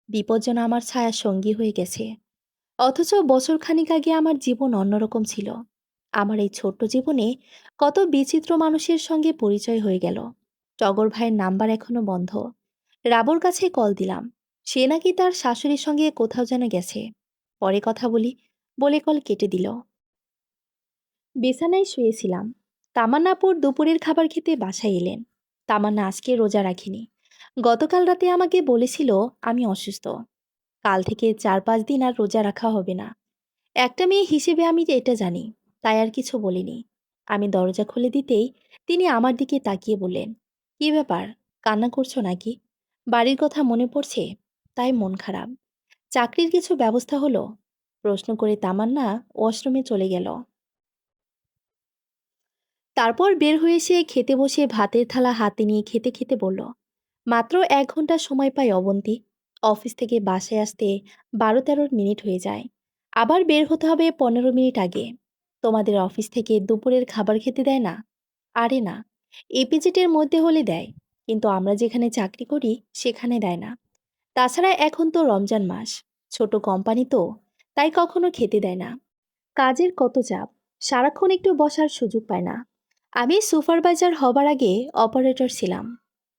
বিপদ যেন আমার ছায়ার সঙ্গী হয়ে গেছে। অথচ বছর খানিক আগে আমার জীবন অন্যরকম ছিল। আমার এই ছোট্ট জীবনে কত বিচিত্র মানুষের সঙ্গে পরিচয় হয়ে গেল। টগর ভাইয়ের নাম্বার এখনো বন্ধ। রাবুর কাছে কল দিলাম। সে নাকি তার শাশুড়ির সঙ্গে কোথাও যেন গেছে। পরে কথা বলি বলে কল কেটে দিল। বিছানায় শুয়েছিলাম। তামান্নাপুর দুপুরের খাবার খেতে বাসায় এলেন। তামান্না আজকে রোজা রাখিনি। গতকাল রাতে আমাকে বলেছিল আমি অসুস্থ। কাল থেকে 4-5 দিন আর রোজা রাখা হবে না। একটা মেয়ে হিসেবে আমি যে এটা জানি, তাই আর কিছু বলিনি। আমি দরজা খুলে দিতেই তিনি আমার দিকে তাকিয়ে বললেন, কি ব্যাপার, কান্না করছো নাকি? বাড়ির কথা মনে পড়ছে? তাই মন খারাপ? চাকরির কিছু ব্যবস্থা হলো? প্রশ্ন করে তামান্না ওয়াশরুমে চলে গেল। তারপর বের হয়ে এসে খেতে বসে ভাতের থালা হাতে নিয়ে খেতে খেতে বলল, মাত্র 1 ঘন্টা সময় পাই অবন্তী। অফিস থেকে বাসায় আসতে 12-13 মিনিট হয়ে যায়। আবার বের হতে হবে 15 মিনিট আগে। তোমাদের অফিস থেকে দুপুরের খাবার খেতে দেয় না? আরে না, এপিজেটের মধ্যে হলে দেয়, কিন্তু আমরা যেখানে চাকরি করি সেখানে দেয় না। তাছাড়া এখন তো রমজান মাস, ছোট কোম্পানি তো, তাই কখনো খেতে দেয় না। কাজের কত চাপ, সারাক্ষণ একটু বসার সুযোগ পায় না। আমি সুপারভাইজার হবার আগে অপারেটর ছিলাম।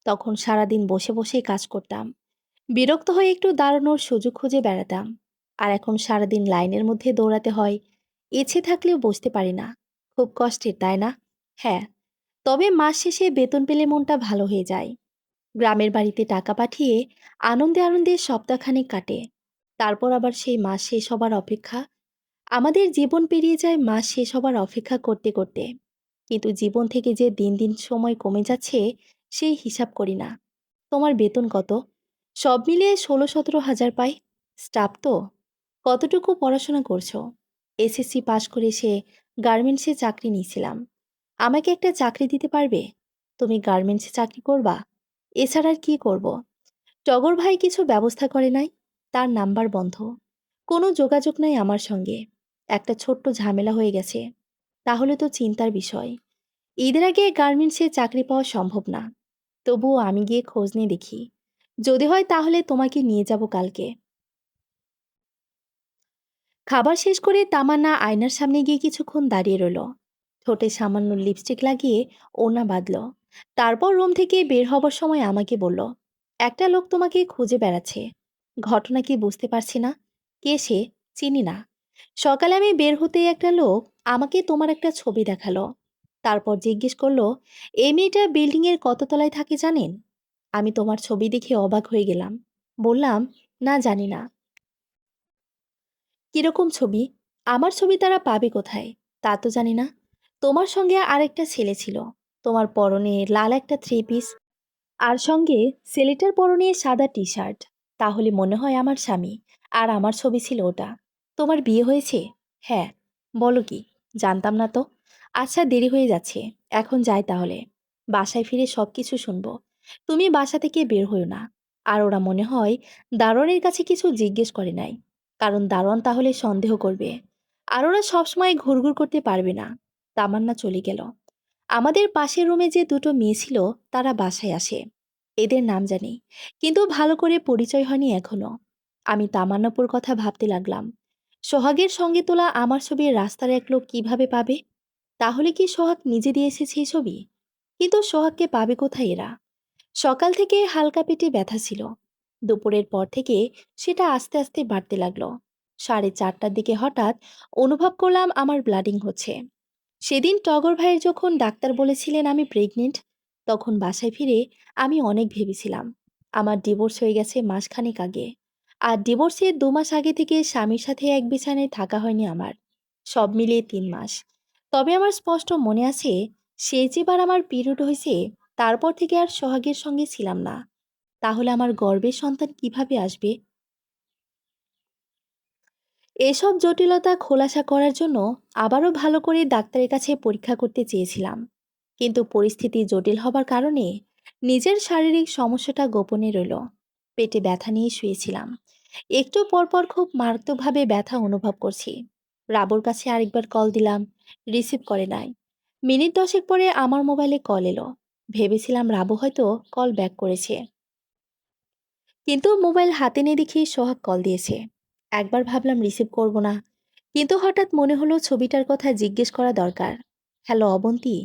তখন সারাদিন বসে বসেই কাজ করতাম। বিরক্ত হয়ে একটু দাঁড়ানোর সুযোগ খুঁজে বেড়াতাম। আর এখন সারাদিন লাইনের মধ্যে দৌড়াতে হয়। ইচ্ছে থাকলেও বসতে পারি না। খুব কষ্টের, তাই না? হ্যাঁ, তবে মাস শেষে বেতন পেলে মনটা ভালো হয়ে যায়। গ্রামের বাড়িতে টাকা পাঠিয়ে আনন্দে আনন্দে সপ্তাহখানেক কাটে। তারপর আবার সেই মাস শেষ হবার অপেক্ষা। আমাদের জীবন পেরিয়ে যায় মাস শেষ হবার অপেক্ষা করতে করতে। কিন্তু জীবন থেকে যে দিন দিন সময় কমে যাচ্ছে, সেই হিসাব করি না। তোমার বেতন কত? সব মিলিয়ে 16-17 হাজার পাই। স্টাফ তো। কতটুকু পড়াশোনা করছো? এসএসসি পাশ করে সে গার্মেন্টসে চাকরি নিয়েছিলাম। আমাকে একটা চাকরি দিতে পারবে? তুমি গার্মেন্টসে চাকরি করবা? এছাড়া আর কি করব? টগর ভাই কিছু ব্যবস্থা করে নাই। তার নাম্বার বন্ধ। কোনো যোগাযোগ নাই আমার সঙ্গে। একটা ছোট্ট ঝামেলা হয়ে গেছে। তাহলে তো চিন্তার বিষয়। ঈদের আগে গার্মেন্টসে চাকরি পাওয়া সম্ভব না। তবুও আমি গিয়ে খোঁজ নিয়ে দেখি। যদি হয় তাহলে তোমাকে নিয়ে যাব কালকে। খাবার শেষ করে তামান্না আয়নার সামনে গিয়ে কিছুক্ষণ দাঁড়িয়ে রইল। ঠোঁটে সামান্য লিপস্টিক লাগিয়ে ওড়না বাঁধল। তারপর রুম থেকে বের হবার সময় আমাকে বলল, একটা লোক তোমাকে খুঁজে বেড়াচ্ছে। ঘটনা কি বুঝতে পারছি না। কে সে? চিনি না। সকালে আমি বের হতেই একটা লোক আমাকে তোমার একটা ছবি দেখালো। তারপর জিজ্ঞেস করলো, এই মেয়েটা বিল্ডিং এর কত তলায় থাকে জানেন? আমি তোমার ছবি দেখে অবাক হয়ে গেলাম। বললাম, না জানি না। কিরকম ছবি? আমার ছবি তারা পাবে কোথায়? তা তো জানি না। তোমার সঙ্গে আরেকটা ছেলে ছিল। তোমার পরনে লাল একটা থ্রি পিস, আর সঙ্গে ছেলেটার পরনে সাদা টি শার্ট। তাহলে মনে হয় আমার স্বামী। আর আমার ছবি ছিল ওটা। তোমার বিয়ে হয়েছে? হ্যাঁ। বলো কি? জানতাম না তো। আচ্ছা, দেরি হয়ে যাচ্ছে। এখন যাই তাহলে। বাসায় ফিরে সবকিছু শুনবো। তুমি বাসা থেকে বের হইও না। আর ওরা মনে হয় দারোয়ানের কাছে কিছু জিজ্ঞেস করে নাই। কারণ দারোয়ান তাহলে সন্দেহ করবে। আর ওরা সবসময় ঘুরঘুর করতে পারবে না। তামান্না চলে গেল। আমাদের পাশের রুমে যে দুটো মেয়ে ছিল তারা বাসায় আসে। এদের নাম জানি, কিন্তু ভালো করে পরিচয় হয়নি এখনো। আমি তামান্নাপুর কথা ভাবতে লাগলাম। সোহাগের সঙ্গে তোলা আমার ছবি রাস্তার এক লোক কিভাবে পাবে? তাহলে কি সোহাগ নিজে দিয়ে এসেছে এই ছবি? কিন্তু সোহাগকে পাবে কোথায় এরা? সকাল থেকে হালকা পেটে ব্যথা ছিল। দুপুরের পর থেকে সেটা আস্তে আস্তে বাড়তে লাগলো। 4:30টার দিকে হঠাৎ অনুভব করলাম আমার ব্লাডিং হচ্ছে। সেদিন টগর ভাইয়ের যখন ডাক্তার বলেছিলেন আমি প্রেগনেন্ট, তখন বাসায় ফিরে আমি অনেক ভেবেছিলাম। আমার ডিভোর্স হয়ে গেছে মাসখানেক আগে। আর ডিভোর্সের 2 মাস আগে থেকে স্বামীর সাথে এক বিছানায় থাকা হয়নি আমার। সব মিলিয়ে 3 মাস। তবে আমার স্পষ্ট মনে আছে, সেই যেবার আমার পিরিয়ড হয়েছে তারপর থেকে আর সোহাগের সঙ্গে ছিলাম না। তাহলে আমার গর্ভের সন্তান কিভাবে আসবে? এসব জটিলতা খোলাসা করার জন্য আবারও ভালো করে ডাক্তারের কাছে পরীক্ষা করতে চেয়েছিলাম। কিন্তু পরিস্থিতি জটিল হবার কারণে নিজের শারীরিক সমস্যাটা গোপনে রইল। পেটে ব্যথা নিয়ে শুয়েছিলাম। একটু পরপর খুব মারাত্মকভাবে ব্যথা অনুভব করছি। রাবুর কাছে আরেকবার কল দিলাম, রিসিভ করে নাই। মিনিট 10 পরে আমার মোবাইলে কল এলো। ভেবেছিলাম রাবু হয়তো কল ব্যাক করেছে, কিন্তু মোবাইল হাতে নিয়ে দেখি সোহাগ কল দিয়েছে। একবার ভাবলাম রিসিভ করব না, কিন্তু হঠাৎ মনে হলো ছবিটার কথা জিজ্ঞেস করা দরকার। হ্যালো অবন্তী,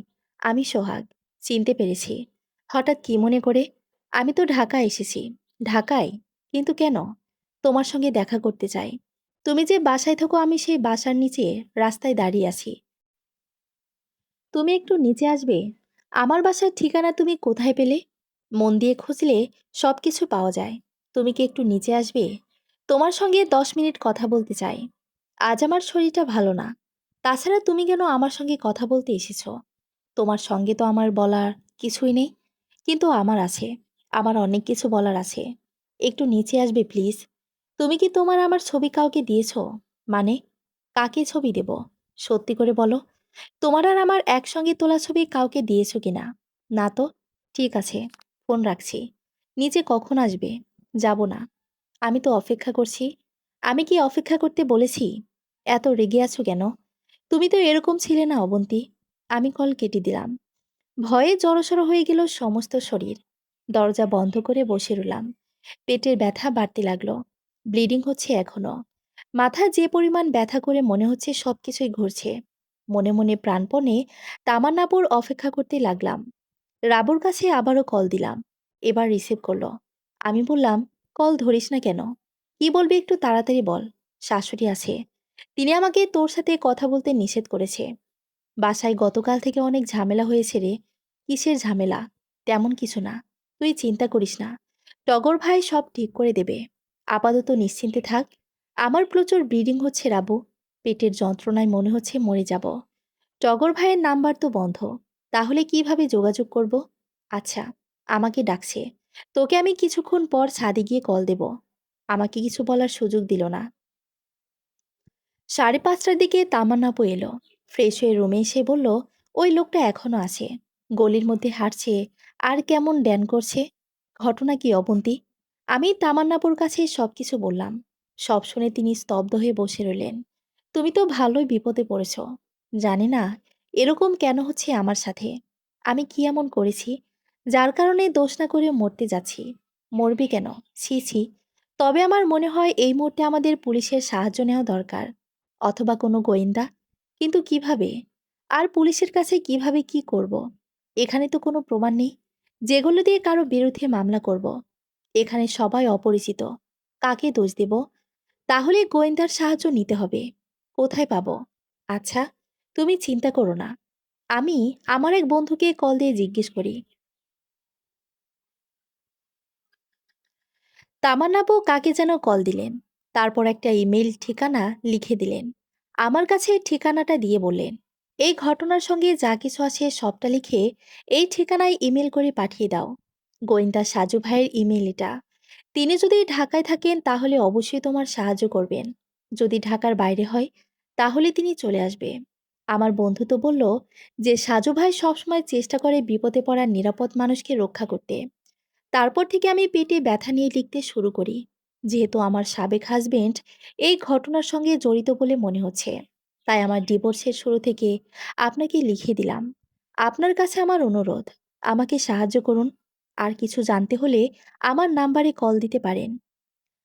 আমি সোহাগ। চিনতে পেরেছি। হঠাৎ কি মনে করে? আমি তো ঢাকায় এসেছি। ঢাকায়? কিন্তু কেন? তোমার সঙ্গে দেখা করতে চাই। তুমি যে বাসায় থাকো আমি সেই বাসার নিচে রাস্তায় দাঁড়িয়ে আছি। তুমি একটু নিচে আসবে? আমার বাসার ঠিকানা তুমি কোথায় পেলে? মন দিয়ে খুঁজলে সবকিছু পাওয়া যায়। তুমি কি একটু নিচে আসবে? তোমার সঙ্গে 10 মিনিট কথা বলতে চাই। আজ আমার শরীরটা ভালো না। তাছাড়া তুমি কেন আমার সঙ্গে কথা বলতে এসেছো? তোমার সঙ্গে তো আমার বলার কিছুই নেই। কিন্তু আমার আছে। আমার অনেক কিছু বলার আছে। একটু নিচে আসবে প্লিজ? তুমি কি তোমার আমার ছবি কাউকে দিয়েছো? মানে, কাকে ছবি দেব? সত্যি করে বলো। তোমার আর আমার একসঙ্গে তোলা ছবি কাউকে দিয়েছো কিনা? না তো। ঠিক আছে, ফোন রাখছি। নিচে কখন আসবে? যাব না। আমি তো অপেক্ষা করছি। আমি কি অপেক্ষা করতে বলেছি? এত রেগে আছো কেন? তুমি তো এরকম ছিলে না অবন্তী। আমি কল কেটে দিলাম। ভয়ে জড়সড় হয়ে গেল সমস্ত শরীর। দরজা বন্ধ করে বসে রইলাম। পেটের ব্যথা বাড়তে লাগলো। ব্লিডিং হচ্ছে এখনো। মাথা যে পরিমাণ ব্যথা করে মনে হচ্ছে সবকিছুই ঘুরছে। মনে মনে প্রাণপণে তামান্নাপুর অপেক্ষা করতে লাগলাম। রাবুর কাছে আবারও কল দিলাম। এবার রিসিভ করলো। আমি বললাম, কল ধরিস না কেন? কি বলবি একটু তাড়াতাড়ি বল। শাশুড়ি আছে। তিনি আমাকে তোর সাথে কথা বলতে নিষেধ করেছে। বাসায় গতকাল থেকে অনেক ঝামেলা হয়েছে রে। কিসের ঝামেলা? তেমন কিছু না। তুই চিন্তা করিস না। টগর ভাই সব ঠিক করে দেবে। আপাতত নিশ্চিন্তে থাক। আমার প্রচুর ব্লিডিং হচ্ছে রাবু। পেটের যন্ত্রণায় মনে হচ্ছে মরে যাব। টগর ভাইয়ের নাম্বার তো বন্ধ। তাহলে কিভাবে যোগাযোগ করব? আচ্ছা, আমাকে ডাকছে। তোকে আমি কিছুক্ষণ পর ছাদে গিয়ে কল দেব। আমাকে কিছু বলার সুযোগ দিল না। 5:30টার দিকে তামান্নাপু এলো। ফ্রেশ হয়ে রুমে এসে বলল, ওই লোকটা এখনো আছে, গলির মধ্যে হাঁটছে আর কেমন ড্যান করছে। ঘটনা কি অবন্তী? আমি তামান্নাপুর কাছে সবকিছু বললাম। সব শুনে তিনি স্তব্ধ হয়ে বসে রইলেন। তুমি তো ভালোই বিপদে পড়েছ। জানি না এরকম কেন হচ্ছে আমার সাথে। আমি কি এমন করেছি যার কারণে দোষ না করে মরতে যাচ্ছি? মরবি কেন? ছি ছি। তবে আমার মনে হয় এই মুহূর্তে আমাদের পুলিশের সাহায্য নেওয়া দরকার, অথবা কোনো গোয়েন্দা। কিন্তু কিভাবে? আর পুলিশের কাছে কিভাবে কি করব? এখানে তো কোনো প্রমাণ নেই যেগুলো দিয়ে কারো বিরুদ্ধে মামলা করব। এখানে সবাই অপরিচিত। কাকে দোষ দেব? তাহলে গোয়েন্দার সাহায্য নিতে হবে। কোথায় পাবো? আচ্ছা, তুমি চিন্তা করো না। আমি আমার এক বন্ধুকে কল দিয়ে জিজ্ঞেস করি। তামান্নাপু কাকে যেন কল দিলেন। তারপর একটা ইমেইল ঠিকানা লিখে দিলেন। আমার কাছে ঠিকানাটা দিয়ে বললেন, এই ঘটনার সঙ্গে যা কিছু আছে সবটা লিখে এই ঠিকানায় ইমেল করে পাঠিয়ে দাও। গোয়েন্দা সাজু ভাইয়ের ইমেল এটা। তিনি যদি ঢাকায় থাকেন তাহলে অবশ্যই তোমার সাহায্য করবেন। যদি ঢাকার বাইরে হয় তাহলে তিনি চলে আসবে। আমার বন্ধু তো বলল যে সাজু ভাই সবসময় চেষ্টা করে বিপদে পড়া নিরাপদ মানুষকে রক্ষা করতে। তারপর থেকে আমি পেটে ব্যথা নিয়ে লিখতে শুরু করি। যেহেতু আমার সাবেক হাজবেন্ড এই ঘটনার সঙ্গে জড়িত বলে মনে হচ্ছে, তাই আমার ডিভোর্সের শুরু থেকে আপনাকে লিখে দিলাম। আপনার কাছে আমার অনুরোধ, আমাকে সাহায্য করুন। আর কিছু জানতে হলে আমার নাম্বারে কল দিতে পারেন।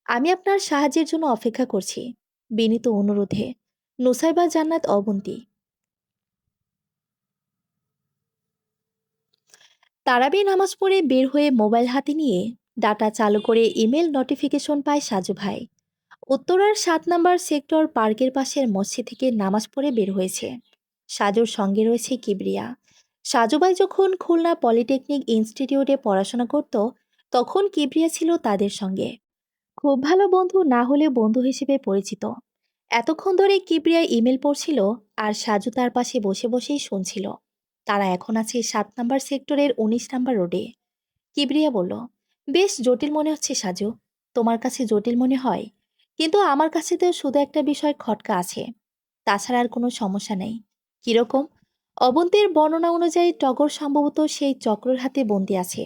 আমি আপনার সাহায্যের জন্য অপেক্ষা করছি। বিনীত অনুরোধে, নুসাইবা জান্নাত অবন্তী। তারাবি নামাজ পড়ে বের হয়ে মোবাইল হাতে নিয়ে ডাটা চালু করে ইমেল নোটিফিকেশন পায় সাজু ভাই। উত্তরার 7 নম্বর সেক্টর পার্কের পাশের মসজিদ থেকে নামাজ পড়ে বের হয়েছে। সাজুর সঙ্গে রয়েছে কিবরিয়া। সাজুভাই যখন খুলনা পলিটেকনিক ইনস্টিটিউটে পড়াশোনা করত, তখন কিবরিয়া ছিল তাদের সঙ্গে। খুব ভালো বন্ধু না হলেও বন্ধু হিসেবে পরিচিত। এতক্ষণ ধরে কিবরিয়া ইমেল পড়ছিল আর সাজু তার পাশে বসে বসেই শুনছিল। তারা এখন আছে 7 নম্বর সেক্টরের 19 নম্বর রোডে। কিবরিয়া বলল, বেশ জটিল মনে হচ্ছে সাজু। তোমার কাছে জটিল মনে হয়, কিন্তু আমার কাছে তো শুধু একটা বিষয় খটকা আছে। তাছাড়া আর কোনো সমস্যা নেই। কিরকম? অবন্তীর বর্ণনা অনুযায়ী টগর সম্ভবত সেই চক্রের হাতে বন্দি আছে।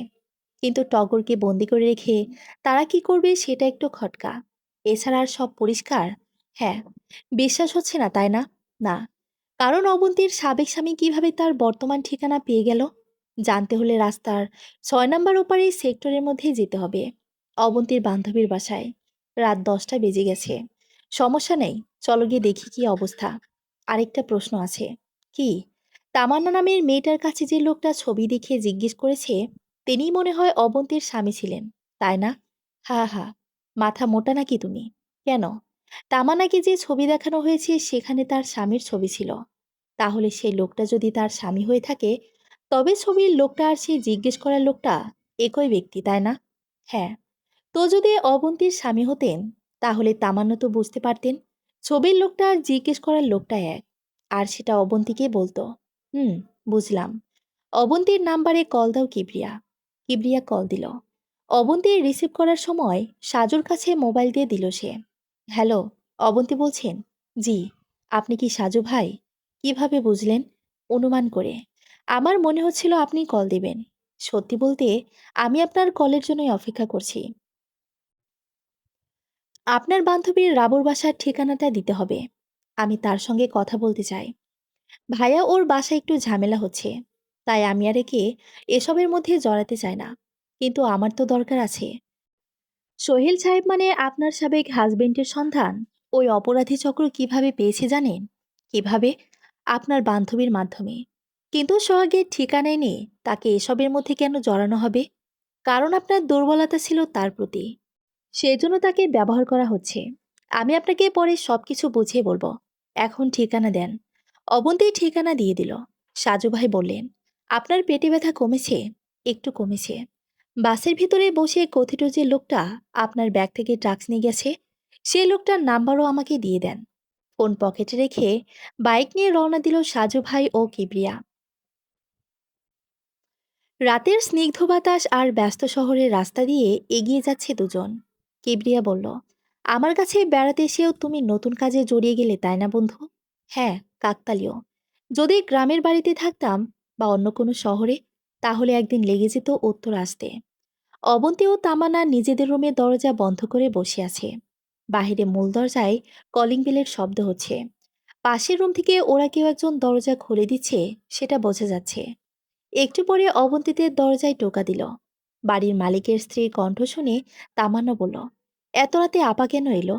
কিন্তু টগরকে বন্দি করে রেখে তারা কি করবে সেটা একটু খটকা। এছাড়া আর সব পরিষ্কার। হ্যাঁ। বিশ্বাস হচ্ছে না, তাই না? না। কারণ অবন্তীর সাবেক স্বামী কিভাবে তার বর্তমান ঠিকানা পেয়ে গেল? জানতে হলে রাস্তার 6 নম্বর ওপারে সেক্টরের মধ্যেই যেতে হবে, অবন্তীর বান্ধবীর বাসায়। রাত 10টা বেজে গেছে। সমস্যা নেই, চলো গিয়ে দেখি কি অবস্থা। আরেকটা প্রশ্ন আছে। কি? তামান্না নামের মেয়েটার কাছে যে লোকটা ছবি দেখিয়ে জিজ্ঞেস করেছে, তিনিই মনে হয় অবন্তীর স্বামী ছিলেন, তাই না? হা হা। মাথা মোটা নাকি তুমি? কেন? তামান্নাকে যে ছবি দেখানো হয়েছে সেখানে তার স্বামীর ছবি ছিল। তাহলে সেই লোকটা যদি তার স্বামী হয়ে থাকে, তবে ছবির লোকটা আর সেই জিজ্ঞেস করার লোকটা একই ব্যক্তি, তাই না? হ্যাঁ। তো যদি অবন্তীর স্বামী হতেন, তাহলে তামান্না তো বুঝতে পারতেন ছবির লোকটা আর জিজ্ঞেস করার লোকটা এক। আর সেটা অবন্তীকে বলতো। হুম, বুঝলাম। অবন্তীর নাম্বারে কল দাও কিবরিয়া। কিবরিয়া কল দিল। অবন্তী রিসিভ করার সময় সাজুর কাছে মোবাইল দিয়ে দিল সে। হ্যালো, অবন্তী বলছেন? জি। আপনি কি সাজু ভাই? কিভাবে বুঝলেন? অনুমান করে। আমার মনে হচ্ছিল আপনি কল দিবেন। সত্যি বলতে, আমি আপনার কলের জন্যই অপেক্ষা করছি। আপনার বান্ধবীর রাবুর বাসার ঠিকানাটা দিতে হবে। আমি তার সঙ্গে কথা বলতে চাই। ভাইয়া ওর বাসায় একটু ঝামেলা হচ্ছে, তাই আমি আর একে এসবের মধ্যে জড়াতে চাই না। কিন্তু আমার তো দরকার আছে। সোহেল সাহেব মানে আপনার সাবেক হাজবেন্ডের সন্ধান ওই অপরাধী চক্র কিভাবে পেয়েছে জানেন? কিভাবে? আপনার বান্ধবীর মাধ্যমে। কিন্তু সোহাগের ঠিকানায় নিয়ে তাকে এসবের মধ্যে কেন জড়ানো হবে? কারণ আপনার দুর্বলতা ছিল তার প্রতি। সেজন্য তাকে ব্যবহার করা হচ্ছে। আমি আপনাকে পরে সবকিছু বুঝিয়ে বলবো। এখন ঠিকানা দেন। অবন্তী ঠিকানা দিয়ে দিল। সাজু ভাই বললেন, আপনার পেটে ব্যথা কমেছে? একটু কমেছে। বাসের ভিতরে বসে কথিত যে লোকটা আপনার ব্যাগ থেকে ড্রাগস নিয়ে গেছে, সেই লোকটার নাম্বারও আমাকে দিয়ে দেন। ফোন পকেটে রেখে বাইক নিয়ে রওনা দিল সাজু ভাই ও কিবরিয়া। রাতের স্নিগ্ধ বাতাস আর ব্যস্ত শহরের রাস্তা দিয়ে এগিয়ে যাচ্ছে দুজন। কিবরিয়া বলল, আমার কাছে বেড়াতে এসেও তুমি নতুন কাজে জড়িয়ে গেলে, তাই না বন্ধু? হ্যাঁ, কাকতালীয়। যদি গ্রামের বাড়িতে থাকতাম বা অন্য কোনো শহরে, তাহলে একদিন লেগে যেত উত্তর আসতে। অবন্তী ও তামান্না নিজেদের রুমের দরজা বন্ধ করে বসে আছে। বাহিরে মূল দরজায় কলিং বেলের শব্দ হচ্ছে। পাশের রুম থেকে ওরা কেউ একজন দরজা খুলে দিচ্ছে, সেটা বোঝা যাচ্ছে। একটু পরে অবন্তীদের দরজায় টোকা দিল। বাড়ির মালিকের স্ত্রীর কণ্ঠ শুনে তামান্না বলল, এত রাতে আপা কেন এলো?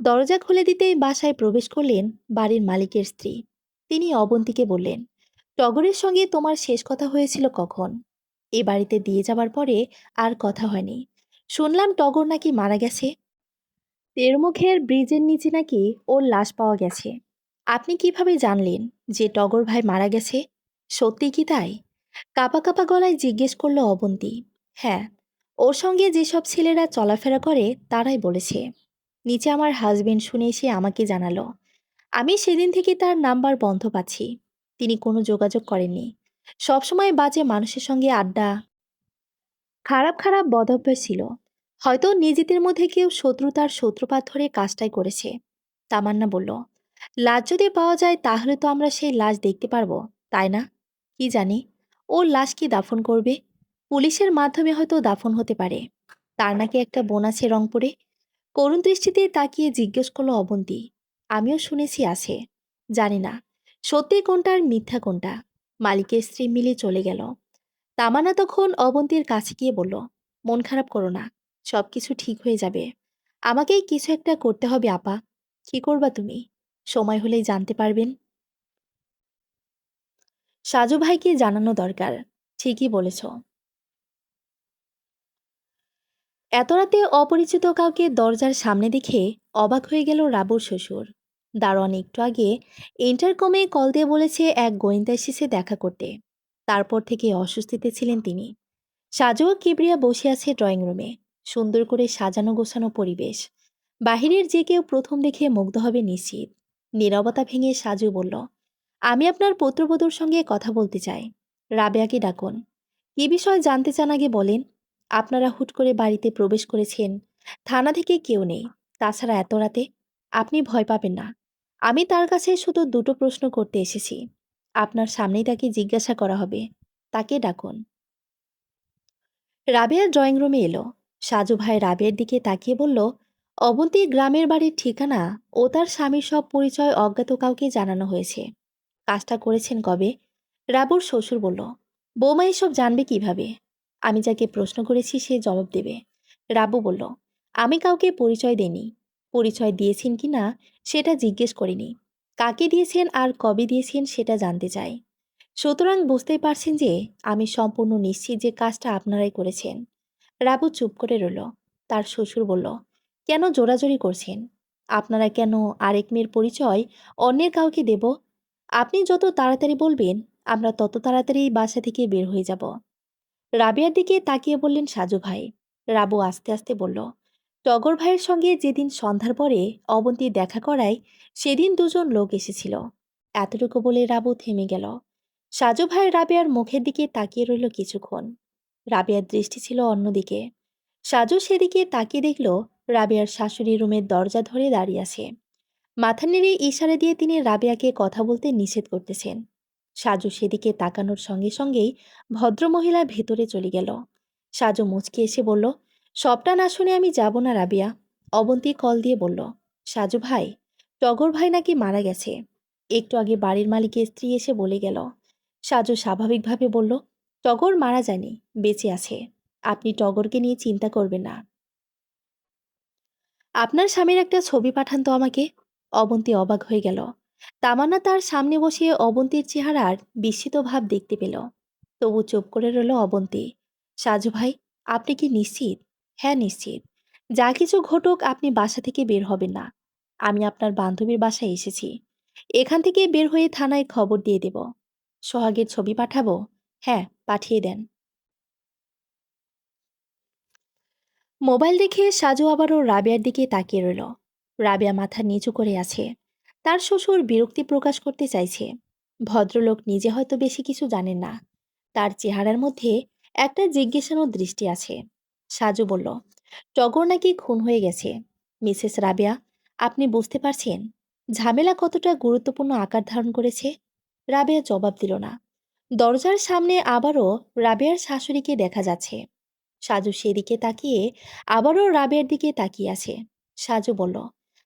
দরজা খুলে দিতেই বাসায় প্রবেশ করলেন বাড়ির মালিকের স্ত্রী। তিনি অবন্তীকে বললেন, টগরের সঙ্গে তোমার শেষ কথা হয়েছিল কখন? এ বাড়িতে দিয়ে যাবার পরে আর কথা হয়নি। শুনলাম টগর নাকি মারা গেছে। তেরমুখের ব্রিজের নিচে নাকি ওর লাশ পাওয়া গেছে। আপনি কিভাবে জানলেন যে টগর ভাই মারা গেছে? সত্যি কি তাই? কাঁপা কাঁপা গলায় জিজ্ঞেস করলো অবন্তী। হ্যাঁ, ওর সঙ্গে যেসব ছেলেরা চলাফেরা করে তারাই বলেছে। নিচে আমার হাজবেন্ড শুনে এসে আমাকে জানালো। আমি সেদিন থেকে তার নাম্বার বন্ধ পাচ্ছি। তিনি কোনো যোগাযোগ করেননি। সবসময় বাজে মানুষের সঙ্গে আড্ডা, খারাপ খারাপ বদভ্যাস ছিল। হয়তো নিজেদের মধ্যে কেউ শত্রুতার সূত্রপাত ধরে কাজটাই করেছে। তামান্না বলল, লাশ যদি পাওয়া যায় তাহলে তো আমরা সেই লাশ দেখতে পারবো, তাই না? কি জানি ওর লাশ কি দাফন করবে। পুলিশের মাধ্যমে হয়তো দাফন হতে পারে। তার নাকি একটা বোন আছে রংপুরে। করুণ দৃষ্টিতে তাকিয়ে জিজ্ঞেস করলো অবন্তী। আমিও শুনেছি আছে। জানি না সত্যি কোনটা আর মিথ্যা কোনটা। মালিকের স্ত্রী মিলে চলে গেল। তামান্না তখন অবন্তীর কাছে গিয়ে বলল, মন খারাপ করো না, সবকিছু ঠিক হয়ে যাবে। আমাকেই কিছু একটা করতে হবে আপা। কি করবা তুমি? সময় হলেই জানতে পারবেন। সাজু ভাইকে জানানো দরকার। ঠিকই বলেছ। এত রাতে অপরিচিত কাউকে দরজার সামনে দেখে অবাক হয়ে গেল রাবুর শ্বশুর। দারোয়ান একটু আগে ইন্টারকমে কল দিয়ে বলেছে এক গোয়েন্দা এসেছে দেখা করতে। তারপর থেকে অস্বস্তিতে ছিলেন তিনি। সাজু ও কিবরিয়া বসে আছে ড্রয়িং রুমে। সুন্দর করে সাজানো গোছানো পরিবেশ। বাহিরের যে কেউ প্রথম দেখে মুগ্ধ হবে নিশ্চিত। নীরবতা ভেঙে সাজু বলল, আমি আপনার পুত্রবধূর সঙ্গে কথা বলতে চাই। রাবেয়াকে ডাকুন। কি বিষয় জানতে চান আগে বলেন। আপনারা হুট করে বাড়িতে প্রবেশ করেছেন। থানা থেকে কেউ নেই। তাছাড়া এত রাতে আপনি ভয় পাবেন না। আমি তার কাছে শুধু দুটো প্রশ্ন করতে এসেছি। আপনার সামনেই তাকে জিজ্ঞাসা করা হবে। তাকে ডাকুন। রাবেয়া ড্রয়িং রুমে এলো। সাজু ভাই রাবেয়ার দিকে তাকিয়ে বলল, অবন্তী গ্রামের বাড়ির ঠিকানা ও তার স্বামীর সব পরিচয় অজ্ঞাত কাউকে জানানো হয়েছে। কাজটা করেছেন কবে? রাবুর শ্বশুর বলল, বৌমা এসব জানবে কিভাবে? আমি যাকে প্রশ্ন করেছি সে জবাব দেবে। রাবু বলল, আমি কাউকে পরিচয় দেইনি। পরিচয় দিয়েছেন কি না সেটা জিজ্ঞেস করিনি। কাকে দিয়েছেন আর কবে দিয়েছেন সেটা জানতে চাই। সুতরাং বুঝতেই পারছেন যে আমি সম্পূর্ণ নিশ্চিত যে কাজটা আপনারাই করেছেন। রাবু চুপ করে রইল। তার শ্বশুর বলল, কেন জোরাজোরি করছেন? আপনারা কেন আরেক মেয়ের পরিচয় অন্যের কাউকে দেব? আপনি যত তাড়াতাড়ি বলবেন আমরা তত তাড়াতাড়ি বাসা থেকে বের হয়ে যাব। রাবেয়ার দিকে তাকিয়ে বললেন সাজু ভাই। রাবু আস্তে আস্তে বলল, টগর ভাইয়ের সঙ্গে যেদিন সন্ধ্যার পরে অবন্তী দেখা করায় সেদিন দুজন লোক এসেছিল। এতটুকু বলে রাবু থেমে গেল। সাজু ভাই রাবেয়ার মুখের দিকে তাকিয়ে রইল কিছুক্ষণ। রাবেয়ার দৃষ্টি ছিল অন্যদিকে। সাজু সেদিকে তাকিয়ে দেখল রাবেয়ার শাশুড়ি রুমের দরজা ধরে দাঁড়িয়ে আছে। মাথা নেড়ে ইশারা দিয়ে তিনি রাবেয়াকে কথা বলতে নিষেধ করতেছেন। সাজু সেদিকে তাকানোর সঙ্গে সঙ্গেই ভদ্রমহিলা ভেতরে চলে গেল। সাজু মুচকে এসে বলল, সবটা না শুনে আমি যাব না রাবেয়া। অবন্তী কল দিয়ে বলল, সাজু ভাই, টগর ভাই নাকি মারা গেছে। একটু আগে বাড়ির মালিকের স্ত্রী এসে বলে গেল। সাজু স্বাভাবিকভাবে বলল, টগর মারা যায়নি, বেঁচে আছে। আপনি টগরকে নিয়ে চিন্তা করবেন না। আপনার স্বামীর একটা ছবি পাঠান তো আমাকে। অবন্তী অবাক হয়ে গেল। তামান্না তার সামনে বসিয়ে অবন্তীর চেহারার বিস্মিত ভাব দেখতে পেল। তবু চুপ করে রইল অবন্তী। সাজু ভাই, আপনি কি নিশ্চিত? হ্যাঁ, নিশ্চিত। যা কিছু ঘটুক আপনি বাসা থেকে বের হবেন না। আমি আপনার বান্ধবীর বাসায় এসেছি। এখান থেকে বের হয়ে থানায় খবর দিয়ে দেব। সোহাগের ছবি পাঠাবো? হ্যাঁ, পাঠিয়ে দেন। মোবাইল দেখে সাজু আবারও রাবেয়ার দিকে তাকিয়ে রইল। রাবেয়া মাথা নিচু করে আছে। তার শ্বশুর বিরক্তি প্রকাশ করতে চাইছে। ভদ্রলোক নিজে হয়তো বেশি কিছু জানেন না। তার চেহারার মধ্যে একটা জিজ্ঞাসানোর দৃষ্টি আছে। সাজু বলল, টগর নাকি খুন হয়ে গেছে। মিসেস রাবেয়া, আপনি বুঝতে পারছেন ঝামেলা কতটা গুরুত্বপূর্ণ আকার ধারণ করেছে? রাবেয়া জবাব দিল না। দরজার সামনে আবারও রাবেয়ার শাশুড়িকে দেখা যাচ্ছে। সাজু সেদিকে তাকিয়ে আবারও রাবেয়ার দিকে তাকিয়ে আছে। সাজু বলল,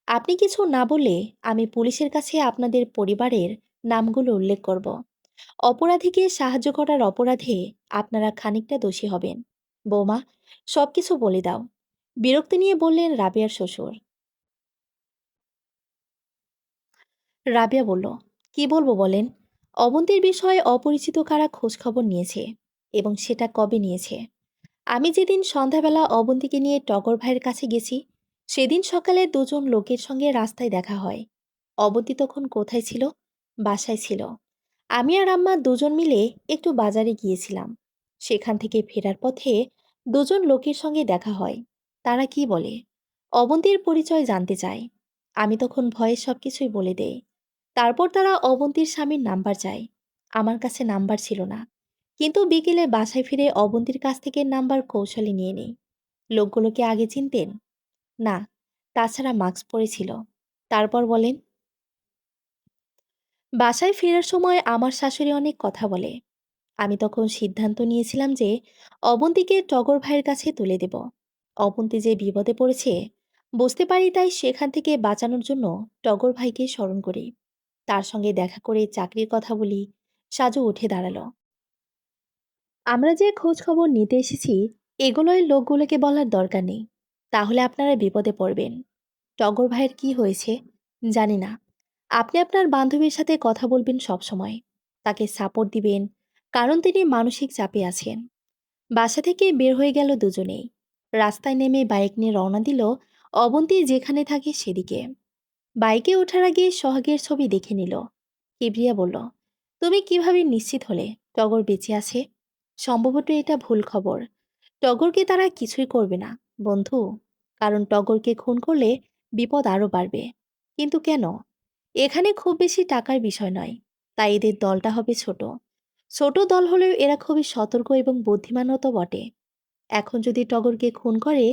আপনি কিছু না বললে আমি পুলিশের কাছে আপনাদের পরিবারের নামগুলো উল্লেখ করব। অপরাধীকে সাহায্য করার অপরাধে আপনারা খানিকটা দোষী হবেন। বৌমা, সবকিছু বলে দাও, বিরক্তি নিয়ে বললেন রাবেয়ার শ্বশুর। রাবেয়া বলল, কি বলবো বলেন। অবন্তীর বিষয়ে অপরিচিত কারা খোঁজ খবর নিয়েছে, এবং সেটা কবে নিয়েছে? আমি যেদিন সন্ধ্যাবেলা অবন্তীকে নিয়ে টগর ভাইয়ের কাছে গেছি, সেদিন সকালে দুজন লোকের সঙ্গে রাস্তায় দেখা হয়। অবন্তী তখন কোথায় ছিল? বাসায় ছিল। আমি আর আম্মা দুজন মিলে একটু বাজারে গিয়েছিলাম। সেখান থেকে ফেরার পথে দুজন লোকের সঙ্গে দেখা হয়। তারা কি বলে? অবন্তীর পরিচয় জানতে চায়। আমি তখন ভয়ে সবকিছুই বলে দেই। তারপর তারা অবন্তীর স্বামীর নাম্বার চায়। আমার কাছে নাম্বার ছিল না, কিন্তু বিকেলে বাসায় ফিরে অবন্তীর কাছ থেকে নাম্বার কৌশলে নিয়ে নেই। লোকগুলোকে আগে চিনতেন? না, তাছাড়া মাস্ক পরেছিল। তারপর বলেন। বাসায় ফেরার সময় আমার শাশুড়ি অনেক কথা বলে। আমি তখন সিদ্ধান্ত নিয়েছিলাম যে অবন্তীকে টগর ভাইয়ের কাছে তুলে দেব। অবন্তী যে বিপদে পড়েছে বুঝতে পারি, তাই সেখান থেকে বাঁচানোর জন্য টগর ভাইকে স্মরণ করি। তার সঙ্গে দেখা করে চাকরির কথা বলি। সাজু উঠে দাঁড়ালো। আমরা যে খোঁজ খবর নিতে এসেছি, এগুলোই লোকগুলোকে বলার দরকার নেই, তাহলে আপনারা বিপদে পড়বেন। টগর ভাইয়ের কি হয়েছে জানি না। আপনি আপনার বান্ধবীর সাথে কথা বলবেন সব সময়, তাকে সাপোর্ট দিবেন, কারণ তিনি মানসিক চাপে আছেন। বাসা থেকে বের হয়ে গেল দুজনেই। রাস্তায় নেমে বাইক নিয়ে রওনা দিল অবন্তী যেখানে থাকে সেদিকে। বাইকে ওঠার আগে সোহাগের ছবি দেখে নিল। কিবরিয়া বলল, তুমি কিভাবে নিশ্চিত হলে টগর বেঁচে আছে? সম্ভবত এটা ভুল খবর। টগরকে তারা কিছুই করবে না, বন্ধু। কারণ টগরকে খুন করলে বিপদ আরও বাড়বে। কিন্তু কেন? এখানে খুব বেশি টাকার বিষয় নয়, তাই এদের দলটা হবে ছোট। ছোট দল হলেও এরা খুবই সতর্ক এবং বুদ্ধিমানও তো বটে। এখন যদি টগরকে খুন করে,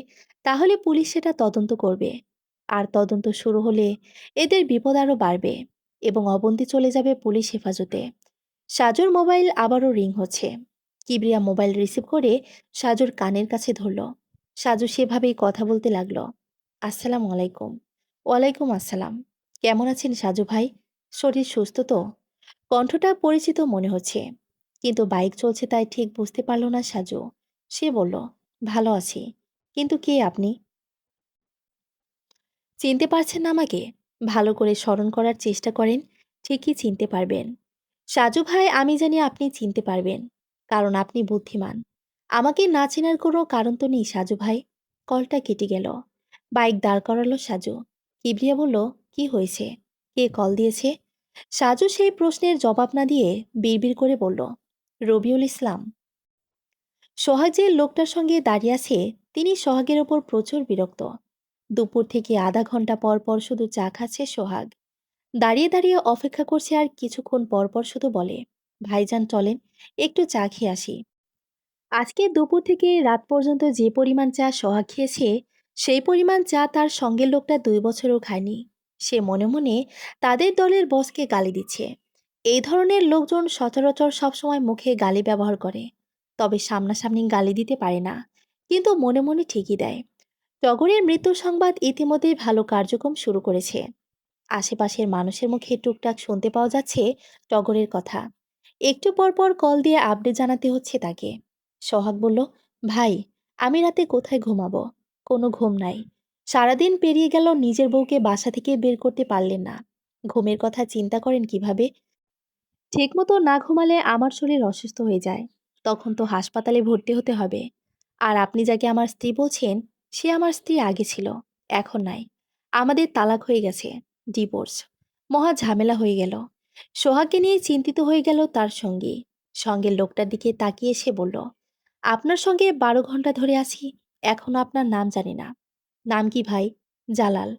তাহলে পুলিশ সেটা তদন্ত করবে। আর তদন্ত শুরু হলে এদের বিপদ আরও বাড়বে, এবং অবন্তি চলে যাবে পুলিশ হেফাজতে। সাজুর মোবাইল আবারও রিং হচ্ছে। কিবরিয়া মোবাইল রিসিভ করে সাজুর কানের কাছে ধরল। সাজু সেভাবেই কথা বলতে লাগলো। আসসালামু আলাইকুম। ওয়ালাইকুম আসসালাম। কেমন আছেন সাজু ভাই? শরীর সুস্থ তো? কণ্ঠটা পরিচিত মনে হচ্ছে, কিন্তু বাইক চলছে তাই ঠিক বুঝতে পারল না সাজু। সে বলল, ভালো আছি। কিন্তু কে আপনি? চিনতে পারছেন না আমাকে? ভালো করে স্মরণ করার চেষ্টা করেন, ঠিকই চিনতে পারবেন। সাজু ভাই, আমি জানি আপনি চিনতে পারবেন, কারণ আপনি বুদ্ধিমান। আমাকে না চেনার কোনো কারণ তো নেই সাজু ভাই। কলটা কেটে গেল। বাইক দাঁড় করালো সাজু। কিবরিয়া বলল, কি হয়েছে? কে কল দিয়েছে? সাজু সেই প্রশ্নের জবাব না দিয়ে বিড়বিড় করে বলল, রবিউল ইসলাম। সোহাগ যে লোকটার সঙ্গে দাঁড়িয়ে আছে, তিনি সোহাগের ওপর প্রচুর বিরক্ত। দুপুর থেকে আধা ঘন্টা পর পর শুধু চা খাচ্ছে সোহাগ। দাঁড়িয়ে দাঁড়িয়ে অপেক্ষা করছে, আর কিছুক্ষণ পর পর শুধু বলে, ভাইজান চলেন, একটু চা খেয়ে আসি। আজকে দুপুর থেকে রাত পর্যন্ত যে পরিমাণ চা সোহাগ খেয়েছে, সেই পরিমাণ চা তার সঙ্গের লোকটা 2 বছরও খায়নি। সে মনে মনে তাদের দলের বসকে গালি দিচ্ছে। এই ধরনের লোকজন সচরাচর সবসময় মুখে গালি ব্যবহার করে, তবে সামনাসামনি গালি দিতে পারে না, কিন্তু মনে মনে ঠিকই দেয়। টগরের মৃত্যুর সংবাদ ইতিমধ্যেই ভালো কার্যক্রম শুরু করেছে। আশেপাশের মানুষের মুখে টুকটাক শুনতে পাওয়া যাচ্ছে টগরের কথা। একটু পর পর কল দিয়ে আপডেট জানাতে হচ্ছে তাকে। সোহাগ বলল, ভাই, আমি রাতে কোথায় ঘুমাবো? কোনো ঘুম নাই। সারাদিন পেরিয়ে গেল, নিজের বউকে বাসা থেকে বের করতে পারলেন না। ঘুমের কথা চিন্তা করেন কিভাবে? ঠিকমতো না ঘুমালে আমার শরীর অসুস্থ হয়ে যায়, তখন তো হাসপাতালে ভর্তি হতে হবে। আর আপনি যাকে আমার স্ত্রী বলছেন, সে আমার স্ত্রী আগে ছিল, এখন নাই। আমাদের তালাক হয়ে গেছে, ডিভোর্স। মহা ঝামেলা হয়ে গেল। সোহাগকে নিয়ে চিন্তিত হয়ে গেল তার সঙ্গী। সঙ্গের লোকটার দিকে তাকিয়ে সে বলল, আপনার সঙ্গে 12 ঘন্টা ধরে আছি, এখনো আপনার নাম জানি না। নাম কি ভাই? জালাল।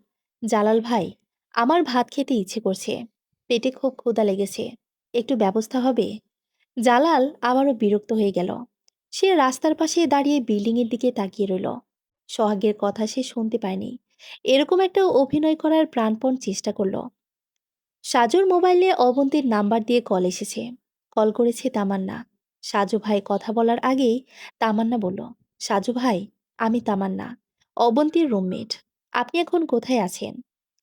জালাল ভাই, আমার ভাত খেতে ইচ্ছে করছে, পেটে খুব ক্ষুধা লেগেছে, একটু ব্যবস্থা হবে? জালাল আবারও বিরক্ত হয়ে গেল। সে রাস্তার পাশে দাঁড়িয়ে বিল্ডিংয়ের দিকে তাকিয়ে রইল। সোহাগের কথা সে শুনতে পায়নি, এরকম একটা অভিনয় করার প্রাণপণ চেষ্টা করলো। সাজুর মোবাইলে অবন্তীর নাম্বার দিয়ে কল এসেছে। কল করেছে তামান্না। সাজু ভাই কথা বলার আগেই তামান্না বলল, সাজু ভাই, আমি তামান্না, অবন্তীর রুমমেট। আপনি এখন কোথায় আছেন?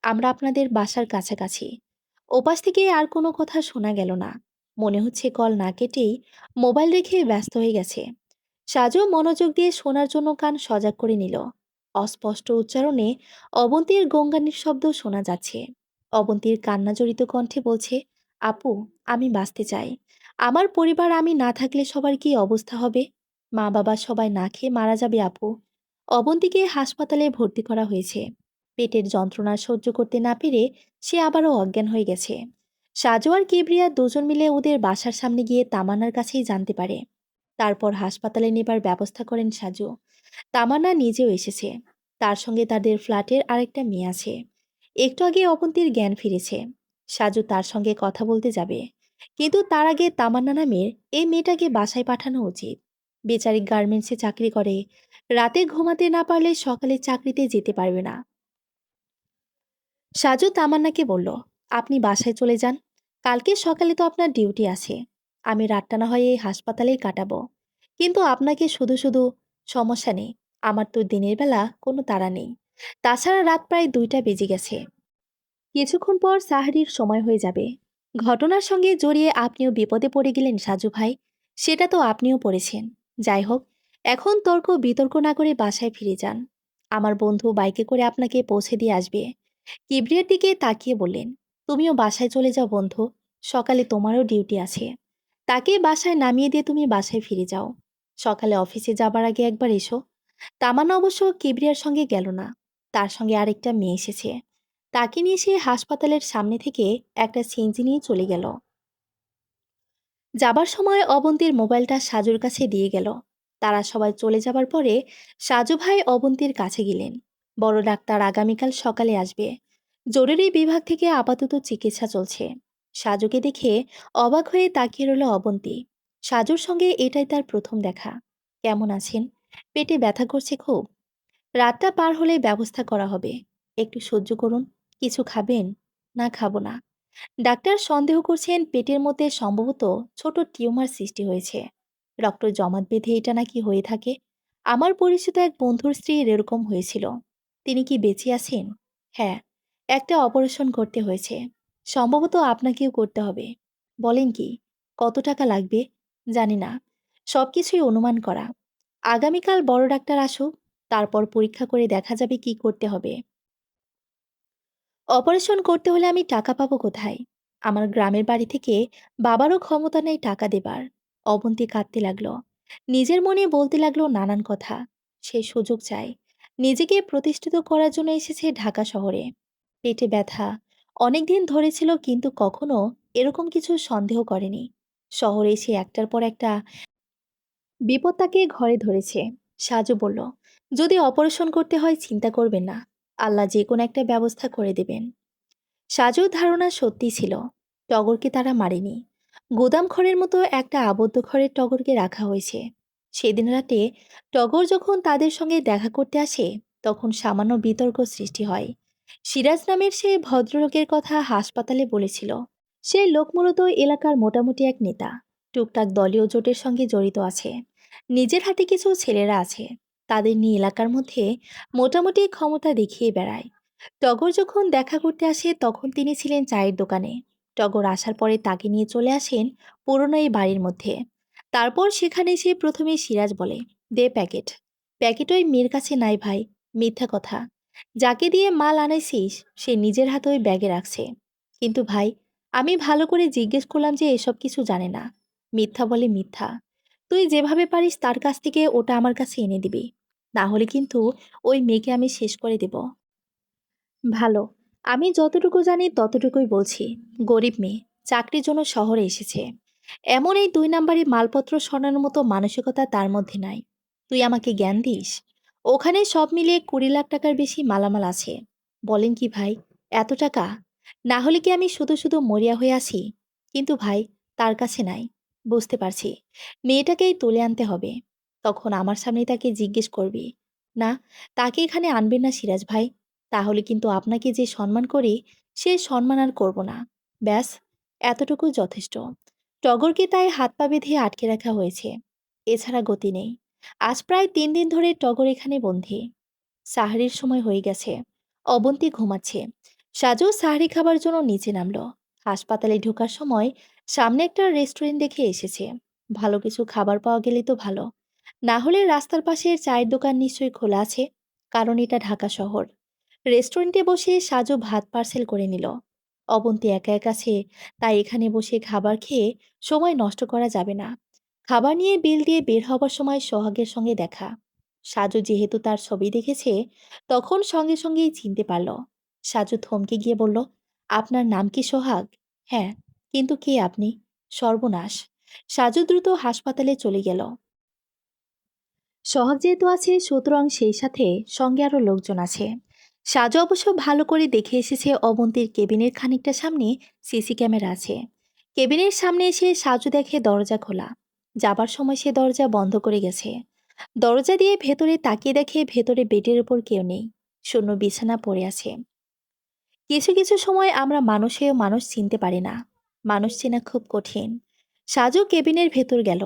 আমরা আপনাদের বাসার কাছাকাছি। ওপাশ থেকে আর কোনো কথা শোনা গেল না। মনে হচ্ছে কল না কেটেই মোবাইল রেখে ব্যস্ত হয়ে গেছে। সাজু মনোযোগ দিয়ে শোনার জন্য কান সজাগ করে নিল। অস্পষ্ট উচ্চারণে অবন্তীর গঙ্গানির শব্দ শোনা যাচ্ছে। অবন্তীর কান্নাজড়িত কণ্ঠে বলছে, আপু, আমি বাঁচতে চাই। আমার পরিবার আমি না থাকলে সবার কি অবস্থা হবে? মা বাবা সবাই না খেয়ে মারা যাবে আপু। অবন্তীকে হাসপাতালে ভর্তি করা হয়েছে। পেটের যন্ত্রণা সহ্য করতে না পেরে সে আবারও অজ্ঞান হয়ে গেছে। সাজু আর কিবরিয়া দুজন মিলে ওদের বাসার সামনে গিয়ে তামান্নার কাছেই জানতে পারে। তারপর হাসপাতালে নেবার ব্যবস্থা করেন সাজু। তামান্না নিজেও এসেছে। তার সঙ্গে তাদের ফ্ল্যাটের আরেকটা মেয়ে আছে। একটু আগে অবন্তীর জ্ঞান ফিরেছে। সাজু তার সঙ্গে কথা বলতে যাবে, কিন্তু তার আগে তামান্না নামের এই মেয়েটাকে বাসায় পাঠানো উচিত। বেচারি গার্মেন্টসে চাকরি করে, রাতে ঘুমাতে না পারলে সকালে চাকরিতে যেতে পারবে না। সাজু তামান্নাকে বলল, আপনি বাসায় চলে যান। কালকে সকালে তো আপনার ডিউটি আছে। আমি রাতটা না হয় এই হাসপাতালেই কাটাবো। কিন্তু আপনাকে শুধু শুধু সমস্যা নেই। আমার তো দিনের বেলা কোনো তাড়া নেই। তাছাড়া রাত প্রায় 2টা বেজে গেছে। কিছুক্ষণ পর সাহারির সময় হয়ে যাবে। ঘটনার সঙ্গে জড়িয়ে আপনিও বিপদে পড়ে গেলেন সাজু ভাই। সেটা তো আপনিও পড়েছেন। যাই হোক, এখন তর্ক বিতর্ক না করে বাসায় ফিরে যান। আমার বন্ধু বাইকে করে আপনাকে পৌঁছে দিয়ে আসবে। কিবরিয়ার দিকে তাকিয়ে বললেন, তুমিও বাসায় চলে যাও বন্ধু। সকালে তোমারও ডিউটি আছে। তাকে বাসায় নামিয়ে দিয়ে তুমি বাসায় ফিরে যাও। সকালে অফিসে যাবার আগে একবার এসো। তামান্না অবশ্য কিবরিয়ার সঙ্গে গেল না। তার সঙ্গে আরেকটা মেয়ে এসেছে। তাকে নিয়ে সে হাসপাতালের সামনে থেকে একটা সিএনজি নিয়ে চলে গেল। যাবার সময় অবন্তীর মোবাইলটা সাজুর কাছে দিয়ে গেল। তারা সবাই চলে যাবার পরে সাজু ভাই অবন্তীর কাছে গেলেন। বড় ডাক্তার আগামীকাল সকালে আসবে। জরুরি বিভাগ থেকে আপাতত চিকিৎসা চলছে। সাজুকে দেখে অবাক হয়ে তাকিয়ে রইল অবন্তী। সাজুর সঙ্গে এটাই তার প্রথম দেখা। কেমন আছেন? পেটে ব্যথা করছে খুব? রাতটা পার হলে ব্যবস্থা করা হবে। একটু সহ্য করুন। কিছু খাবেন? না, খাবো না। ডাক্তার সন্দেহ করছেন পেটের মধ্যে সম্ভবত ছোট টিউমার সৃষ্টি হয়েছে। রক্ত জমাট বেঁধে এটা নাকি হয়ে থাকে। আমার পরিচিত এক বন্ধুর স্ত্রীর এরকম হয়েছিল। তিনি কি বেঁচে আছেন? হ্যাঁ, একটা অপারেশন করতে হয়েছে। সম্ভবত আপনাকেও করতে হবে। বলেন কি? কত টাকা লাগবে? জানি না। সবকিছুই অনুমান করা। আগামীকাল বড় ডাক্তার আসুক, তারপর পরীক্ষা করে দেখা যাবে কি করতে হবে। অপারেশন করতে হলে আমি টাকা পাবো কোথায়? আমার গ্রামের বাড়ি থেকে বাবারও ক্ষমতা নেই টাকা দেবার। অবন্তী কাঁদতে লাগলো। নিজের মনে বলতে লাগলো নানান কথা। সে সুযোগ চায়। নিজেকে প্রতিষ্ঠিত করার জন্য এসেছে ঢাকা শহরে। পেটে ব্যথা অনেকদিন ধরেছিল, কিন্তু কখনো এরকম কিছু সন্দেহ করেনি। শহরে এসে একটার পর একটা বিপদ তাকে ঘরে ধরেছে। সাজু বলল, যদি অপারেশন করতে হয় চিন্তা করবেন না। আল্লাহ যে কোনো একটা ব্যবস্থা করে দেবেন। সাজুর ধারণা সত্যি ছিল। টগরকে তারা মারেনি। গোদাম ঘরের মতো একটা আবদ্ধ ঘরের টগরকে রাখা হয়েছে। সেদিন রাতে টগর যখন তাদের সঙ্গে দেখা করতে আসে, তখন সামান্য বিতর্ক সৃষ্টি হয়। সিরাজ নামের সে ভদ্রলোকের কথা হাসপাতালে বলেছিল। সে লোক মূলত এলাকার মোটামুটি এক নেতা। টুকটাক দলীয় জোটের সঙ্গে জড়িত আছে। নিজের হাতে কিছু ছেলেরা আছে। তাদের নিয়ে এলাকার মধ্যে মোটামুটি ক্ষমতা দেখিয়ে বেড়ায়। টগর যখন দেখা করতে আসে তখন তিনি ছিলেন চায়ের দোকানে। টগর আসার পরে তাকে নিয়ে চলে আসেন পুরনো এই বাড়ির মধ্যে। তারপর সেখানে সে প্রথমে সিরাজ বলে, দে প্যাকেট। প্যাকেট ওই মেয়ের কাছে নাই ভাই। মিথ্যা কথা। যাকে দিয়ে মাল আনাইছিস সে নিজের হাতে ওই ব্যাগে রাখছে। কিন্তু ভাই, আমি ভালো করে জিজ্ঞেস করলাম যে এসব কিছু জানে না। মিথ্যা বলে মিথ্যা। তুই যেভাবে পারিস তার কাছ থেকে ওটা আমার কাছে এনে দিবি। না হলে কিন্তু ওই মেয়েকে আমি শেষ করে দেব। ভালো। আমি যতটুকু জানি ততটুকুই বলছি। গরিব মেয়ে, চাকরির জন্য শহরে এসেছে। এমন এই 2 নাম্বারি মালপত্র সরানোর মতো মানসিকতা তার মধ্যে নাই। তুই আমাকে জ্ঞান দিস? ওখানে সব মিলিয়ে 20 লাখ টাকার বেশি মালামাল আছে। বলেন কি ভাই? এত টাকা? না হলে কি আমি শুধু শুধু মরিয়া হয়ে আছি? কিন্তু ভাই, তার কাছে নাই। বুঝতে পারছি। মেয়েটাকেই তুলে আনতে হবে। তখন আমার সামনে তাকে জিজ্ঞেস করবি। না, তাকে এখানে আনবেন না সিরাজ ভাই। তাহলে কিন্তু আপনাকে যে সম্মান করি সে সম্মান আর করব না। ব্যাস, এতটুকু যথেষ্ট। টগরকে তাই হাত পা বেঁধে আটকে রাখা হয়েছে, এছাড়া গতি নেই। আজ প্রায় 3 দিন ধরে টগর এখানে বন্দী। সাহারির সময় হয়ে গেছে, অবন্তী ঘুমাচ্ছে। সাজু সাহারি খাবার জন্য নিচে নামলো। হাসপাতালে ঢোকার সময় সামনে একটা রেস্টুরেন্ট দেখে এসেছে। ভালো কিছু খাবার পাওয়া গেলেই তো ভালো, না হলে রাস্তার পাশে চায়ের দোকান নিশ্চয়ই খোলা আছে, কারণ এটা ঢাকা শহর। রেস্টুরেন্টে বসে সাজু ভাত পার্সেল করে নিল। অবন্তী একা একা আছে, তাই এখানে বসে খাবার খেয়ে সময় নষ্ট করা যাবে না। খাবার নিয়ে বিল দিয়ে বের হবার সময় সোহাগের সঙ্গে দেখা। সাজু যেহেতু তার ছবি দেখেছে, তখন সঙ্গে সঙ্গেই চিনতে পারল। সাজু থমকে গিয়ে বলল, আপনার নাম কি সোহাগ? হ্যাঁ। কিন্তু কে আপনি? সর্বনাশ। সাজু দ্রুত হাসপাতালে চলে গেল। সোহাগ যেহেতু আছে, সুতরাং সেই সাথে সঙ্গে আরো লোকজন আছে। সাজু অবশ্য ভালো করে দেখে এসেছে অবন্তীর কেবিনের খানিকটা সামনে সিসি ক্যামেরা আছে। কেবিনের সামনে এসে সাজু দেখে দরজা খোলা। যাবার সময় সে দরজা বন্ধ করে গেছে। দরজা দিয়ে ভেতরে তাকিয়ে দেখে ভেতরে বেডের উপর কেউ নেই, শূন্য বিছানা পড়ে আছে। কিছু কিছু সময় আমরা মানুষেও মানুষ চিনতে পারি না। মানুষ চেনা খুব কঠিন। সাজু কেবিনের ভেতর গেল।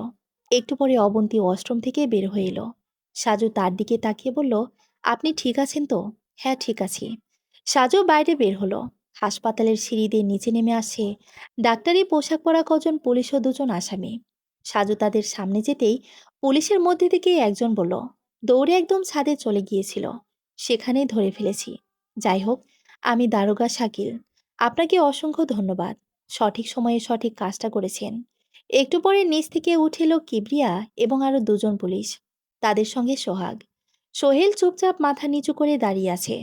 একটু পরে অবন্তী ওয়াশরুম থেকে বের হয়ে এলো। সাজু তার দিকে তাকিয়ে বলল, আপনি ঠিক আছেন তো? হ্যাঁ, ঠিক আছি। সাজু বাইরে বের হলো। হাসপাতালের সিঁড়ি দিয়ে নিচে নেমে আসে ডাক্তারি পোশাক পরা কজন পুলিশ ও দুজন আসামি। সাজু তাদের সামনে যেতেই পুলিশের মধ্যে থেকে একজন বলল, দৌড়ে একদম ছাদে চলে গিয়েছিল, সেখানেই ধরে ফেলেছি। যাই হোক, আমি দারোগা শাকিল। আপনাকে অসংখ্য ধন্যবাদ। সঠিক সময়ে সঠিক কাজটা করেছেন। একটু পরে নিচ থেকে উঠে এলো কিবরিয়া এবং আরো দুজন পুলিশ। তাদের সঙ্গে সোহাগ। সোহেল চুপচাপ মাথা নিচু করে দাঁড়িয়ে আছে।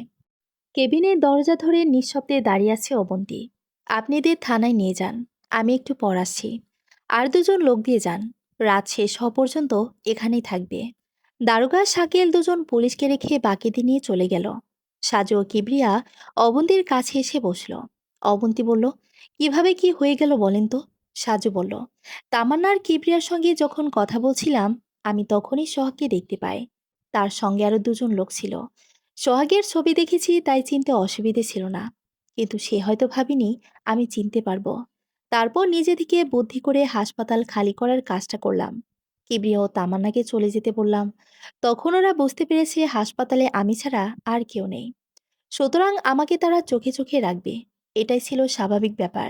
কেবিনের দরজা ধরে নিঃশব্দে দাঁড়িয়ে আছে অবন্তী। আপনি এদের থানায় নিয়ে যান, আমি একটু পর আসছি। আর দুজন লোক দিয়ে যান, রাত শেষ হওয়া পর্যন্ত এখানেই থাকবে। দারোগা শাকিল দুজন পুলিশকে রেখে বাকিদের নিয়ে চলে গেল। সাজু ও কিবরিয়া অবন্তীর কাছে এসে বসল। অবন্তী বলল, কিভাবে কি হয়ে গেল বলেন তো? সাজু বলল, তামান্নার কিবরিয়ার সঙ্গে যখন কথা বলছিলাম, আমি তখনই সোহাগকে দেখতে পাই। তার সঙ্গে আরো দুজন লোক ছিল। সোহাগের ছবি দেখেছি, তাই চিনতে অসুবিধে ছিল না। কিন্তু সে হয়তো ভাবিনি আমি চিনতে পারবো। তারপর নিজে থেকে বুদ্ধি করে হাসপাতাল খালি করার কাজটা করলাম। কিবরিয়া ও তামান্নাকে চলে যেতে বললাম। তখন ওরা বুঝতে পেরেছে হাসপাতালে আমি ছাড়া আর কেউ নেই। সুতরাং আমাকে তারা চোখে চোখে রাখবে, এটাই ছিল স্বাভাবিক ব্যাপার।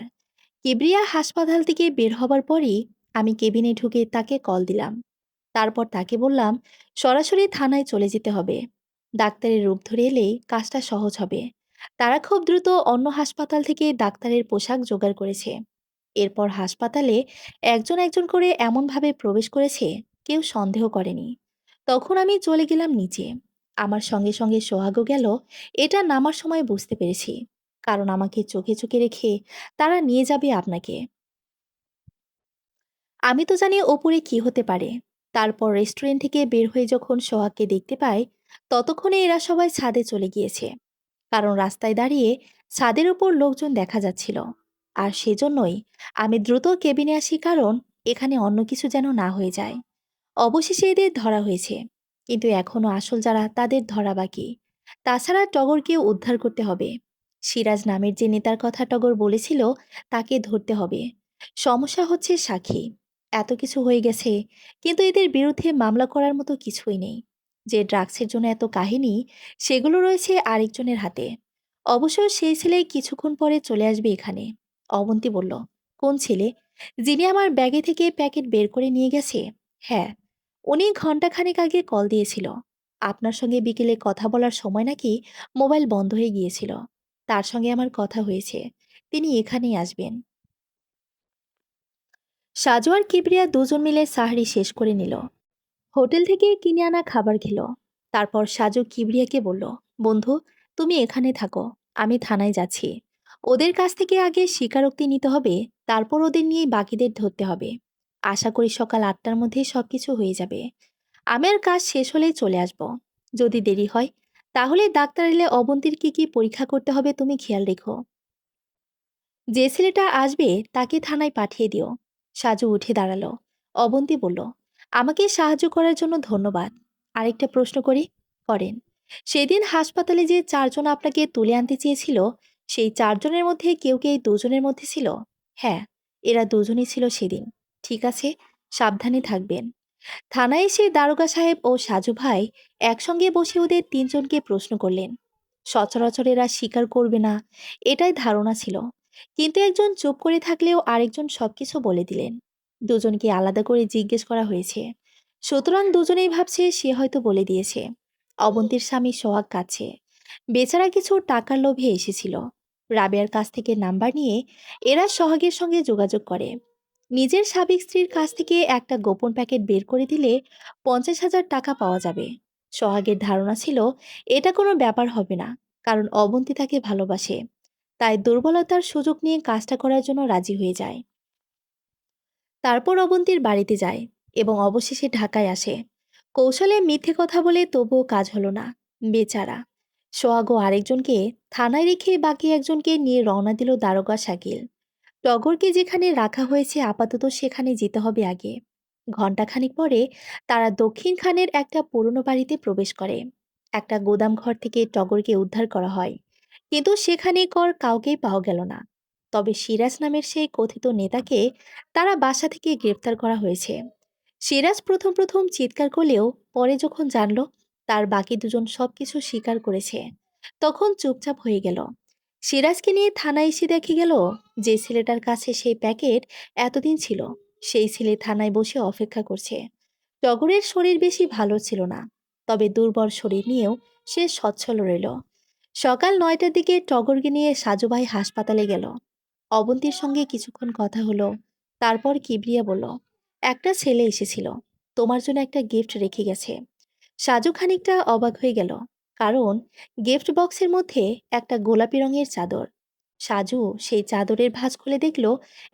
কিবরিয়া হাসপাতাল থেকে বের হবার পরই আমি কেবিনে ঢুকে তাকে কল দিলাম। তারপর তাকে বললাম, সরাসরি থানায় চলে যেতে হবে। ডাক্তারের রূপ ধরে এলেই কাজটা সহজ হবে। তারা খুব দ্রুত অন্য হাসপাতাল থেকে ডাক্তারের পোশাক জোগাড় করেছে। এরপর হাসপাতালে একজন একজন করে এমনভাবে প্রবেশ করেছে, কেউ সন্দেহ করেনি। তখন আমি চলে গেলাম নিচে। আমার সঙ্গে সঙ্গে সোহাগও গেল। এটা নামার সময় বুঝতে পেরেছি, কারণ আমাকে চোখে চোখে রেখে তারা নিয়ে যাবে আপনাকে। আমি তো জানি ওপরে কি হতে পারে। তারপর রেস্টুরেন্ট থেকে বের হয়ে যখন সোহাগকে দেখতে পাই, ততক্ষণে এরা সবাই ছাদে চলে গিয়েছে। কারণ রাস্তায় দাঁড়িয়ে ছাদের উপর লোকজন দেখা যাচ্ছিল। আর সেজন্যই আমি দ্রুত কেবিনে আসি, কারণ এখানে অন্য কিছু যেন না হয়ে যায়। অবশেষে এদের ধরা হয়েছে, কিন্তু এখনো আসল যারা তাদের ধরা বাকি। তাছাড়া টগরকেও উদ্ধার করতে হবে। সিরাজ নামের যে নেতার কথা টগর বলেছিল, তাকে ধরতে হবে। সমস্যা হচ্ছে সাক্ষী। এত কিছু হয়ে গেছে, কিন্তু এদের বিরুদ্ধে মামলা করার মতো কিছুই নেই। যে ড্রাগসের জন্য এত কাহিনী, সেগুলো রয়েছে আরেকজনের হাতে। অবশ্য সেই ছেলে কিছুক্ষণ পরে চলে আসবে এখানে। অবন্তী বলল, কোন ছেলে? যিনি আমার ব্যাগে থেকে প্যাকেট বের করে নিয়ে গেছে? হ্যাঁ, উনি ঘন্টাখানেক আগে কল দিয়েছিল। আপনার সঙ্গে বিকেলে কথা বলার সময় নাকি মোবাইল বন্ধ হয়ে গিয়েছিল। তার সঙ্গে আমার কথা হয়েছে, তিনি এখানেই আসবেন। সাজু আর কিবরিয়া দুজন মিলে সাহারি শেষ করে নিল। হোটেল থেকে কিনে আনা খাবার খেলো। তারপর সাজু কিবরিয়াকে বলল, বন্ধু, তুমি এখানে থাকো, আমি থানায় যাচ্ছি। ওদের কাছ থেকে আগে স্বীকারোক্তি নিতে হবে, তারপর ওদের নিয়ে বাকিদের ধরতে হবে। আশা করি সকাল 8টার মধ্যে সবকিছু হয়ে যাবে। আমার কাজ শেষ হলেই চলে আসব। যদি দেরি হয়, তাহলে ডাক্তার এলে অবন্তীর কি কি পরীক্ষা করতে হবে তুমি খেয়াল রেখো। যে ছেলেটা আসবে তাকে থানায় পাঠিয়ে দিও। সাজু উঠে দাঁড়ালো। অবন্তী বলল, আমাকে সাহায্য করার জন্য ধন্যবাদ। আরেকটা প্রশ্ন করি? করেন। সেদিন হাসপাতালে যে ৪ জন আপনাকে তুলে আনতে চেয়েছিল, সেই ৪ জনের মধ্যে কেউ কি এই ২ জনের মধ্যে ছিল? হ্যাঁ, এরা ২ জনই ছিল সেদিন। ঠিক আছে? সাবধানে থাকবেন। থানায় এসে দারোগা সাহেব ও সাজু ভাই একসঙ্গে বসে ওদের ৩ জনকে প্রশ্ন করলেন। সচরাচর এরা স্বীকার করবে না, এটাই ধারণা ছিল। কিন্তু একজন চুপ করে থাকলেও আরেকজন সবকিছু বলে দিলেন। দুজনকে আলাদা করে জিজ্ঞেস করা হয়েছে। সুতরাং দুজনেই ভাবছে সে হয়তো বলে দিয়েছে। অবন্তীর স্বামী সোহাগ কাছে বেচারা কিছু টাকার লোভে এসেছিল। রাবেয়ার কাছ থেকে নাম্বার নিয়ে এরা সোহাগের সঙ্গে যোগাযোগ করে। নিজের সাবেক স্ত্রীর কাছ থেকে একটা গোপন প্যাকেট বের করে দিলে ৫০,০০০ টাকা পাওয়া যাবে। সোহাগের ধারণা ছিল এটা কোনো ব্যাপার হবে না, কারণ অবন্তী তাকে ভালোবাসে। তাই দুর্বলতার সুযোগ নিয়ে কাজটা করার জন্য রাজি হয়ে যায়। তারপর অবন্তীর বাড়িতে যায় এবং অবশেষে ঢাকায় আসে। কৌশলে মিথ্যে কথা বলে তবুও কাজ হলো না। বেচারা সোহাগ ও আরেকজনকে থানায় রেখে বাকি একজনকে নিয়ে রওনা দিল দারোগা শাকিল। টগরকে যেখানে রাখা হয়েছে আপাতত সেখানে যেতে হবে আগে। ঘণ্টাখানিক পরে তারা দক্ষিণ খানের একটা পুরনো বাড়িতে প্রবেশ করে। একটা গোদাম ঘর থেকে টগরকে উদ্ধার করা হয়, কিন্তু সেখানে কাউকেই পাওয়া গেল না। তবে সিরাজ নামের সেই কথিত নেতাকে তারা বাসা থেকে গ্রেপ্তার করা হয়েছে। সিরাজ প্রথম প্রথম চিৎকার করলেও পরে যখন জানলো তার বাকি দুজন সবকিছু স্বীকার করেছে, তখন চুপচাপ হয়ে গেল। সিরাজকে নিয়ে থানায় এসে দেখে গেল যে ছেলেটার কাছে সেই প্যাকেট এতদিন ছিল, সেই ছেলে থানায় বসে অপেক্ষা করছে। টগরের শরীর বেশি ভালো ছিল না, তবে দুর্বল শরীর নিয়েও সে সচ্ছল রইল। সকাল ৯টার দিকে টগরকে নিয়ে সাজুভাই হাসপাতালে গেল। অবন্তীর সঙ্গে কিছুক্ষণ কথা হলো। তারপর কিবরিয়া বলল, একটা ছেলে এসেছিল, তোমার জন্য একটা গিফট রেখে গেছে। সাজু খানিকটা অবাক হয়ে গেল, কারণ গিফট বক্সের মধ্যে একটা গোলাপি রঙের চাদর। সাজু সেই চাদরের ভাঁজ খুলে দেখল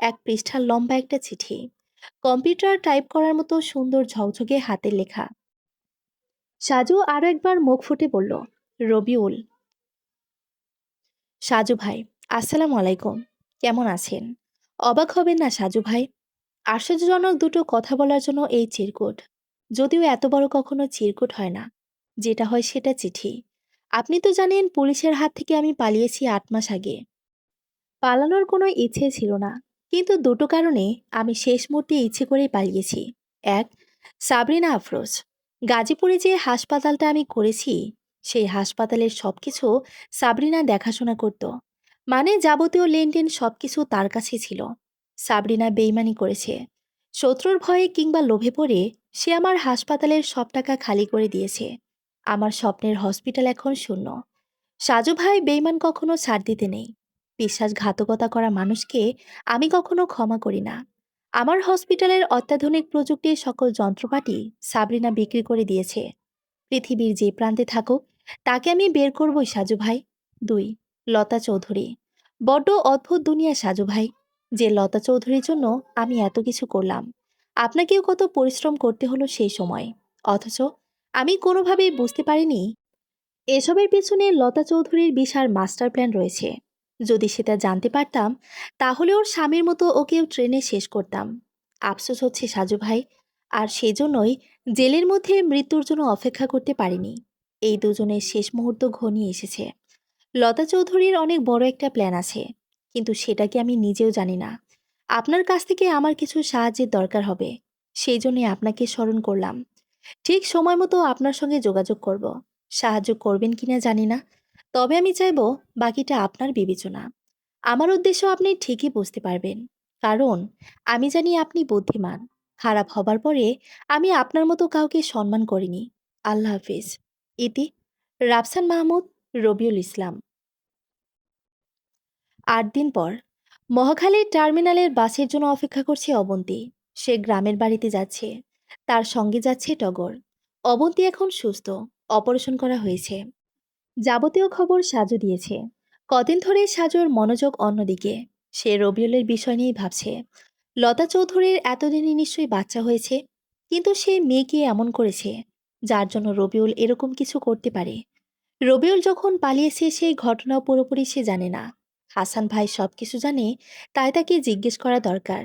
এক পৃষ্ঠার লম্বা একটা চিঠি, কম্পিউটার টাইপ করার মতো সুন্দর ঝকঝকে হাতের লেখা। সাজু আরো একবার মুখ ফুটে বলল, রবিউল। সাজু ভাই, আসসালামু আলাইকুম। কেমন আছেন? অবাক হবেন না সাজু ভাই, আশ্চর্যজনক দুটো কথা বলার জন্য এই চিরকুট। যদিও এত বড় কখনো চিরকুট হয় না, যেটা হয় সেটা চিঠি। আপনি তো জানেন পুলিশের হাত থেকে আমি পালিয়েছি ৮ মাস আগে। পালানোর কোনো ইচ্ছে ছিল না, কিন্তু দুটো কারণে আমি শেষ মুহূর্তে ইচ্ছে করেই পালিয়েছি। এক, সাবরিনা আফরোজ। গাজীপুরে যে হাসপাতালটা আমি করেছি, সেই হাসপাতালের সবকিছু সাবরিনা দেখাশোনা করত। মানে যাবতীয় লেনদেন সবকিছু তার কাছে ছিল। সাবরিনা বেইমানি করেছে। শত্রুর ভয়ে কিংবা লোভে পড়ে সে আমার হাসপাতালের সব টাকা খালি করে দিয়েছে। আমার স্বপ্নের হসপিটাল এখন শূন্য। সাজু ভাই, বেইমান কখনো ছাড় দিতে নেই। বিশ্বাসঘাতকতা করা মানুষকে আমি কখনো ক্ষমা করি না। আমার হসপিটালের অত্যাধুনিক প্রযুক্তির সকল যন্ত্রপাতি সাবরিনা বিক্রি করে দিয়েছে। পৃথিবীর যে প্রান্তে থাকুক, তাকে আমি বের করবই সাজু ভাই। ২, লতা চৌধুরী। বড্ড অদ্ভুত দুনিয়া সাজু ভাই, যে লতা চৌধুরীর জন্য আমি এত কিছু করলাম। আপনাকেও কত পরিশ্রম করতে হলো সেই সময়, অথচ আমি কোনোভাবেই বুঝতে পারিনি এসবের পেছনে লতা চৌধুরীর বিশাল মাস্টার প্ল্যান রয়েছে। যদি সেটা জানতে পারতাম, তাহলে ওর স্বামীর মতো ওকেও ট্রেনে শেষ করতাম। আফসোস হচ্ছে সাজু ভাই, আর সেজন্যই জেলের মধ্যে মৃত্যুর জন্য অপেক্ষা করতে পারিনি। এই দুজনের শেষ মুহূর্ত ঘনিয়ে এসেছে। লতা চৌধুরীর অনেক বড় একটা প্ল্যান আছে, কিন্তু সেটা কি আমি নিজেও জানি না। আপনার কাছ থেকে আমার কিছু সাহায্যের দরকার হবে, সেই জন্যই আপনাকে স্মরণ করলাম। ঠিক সময় মতো আপনার সঙ্গে যোগাযোগ করব। সাহায্য করবেন কিনা জানি না, তবে আমি চাইব বাকিটা আপনার বিবেচনা। আমার উদ্দেশ্য আপনি ঠিকই বুঝতে পারবেন, কারণ আমি জানি আপনি বুদ্ধিমান। খারাপ হবার পরে আমি আপনার মতো কাউকে সম্মান করিনি। আল্লাহ হাফিজ। ইতি, রাফসান মাহমুদ, রবিউল ইসলাম। ৮ দিন পর মহাখালীর টার্মিনালের বাসের জন্য অপেক্ষা করছে অবন্তী। সে গ্রামের বাড়িতে যাচ্ছে। তার সঙ্গে যাচ্ছে টগর। অবন্তী এখন সুস্থ, অপারেশন করা হয়েছে। যাবতীয় খবর সাজু দিয়েছে। কদিন ধরে সাজুর মনোযোগ অন্যদিকে। সে রবিউলের বিষয় নিয়েই ভাবছে। লতা চৌধুরীর এতদিনে নিশ্চয়ই বাচ্চা হয়েছে, কিন্তু সে মেয়েকে এমন করেছে যার জন্য রবিউল এরকম কিছু করতে পারে। রবিউল যখন পালিয়েছে সেই ঘটনাও পুরোপুরি সে জানে না। হাসান ভাই সবকিছু জানে, তাই তাকে জিজ্ঞেস করা দরকার।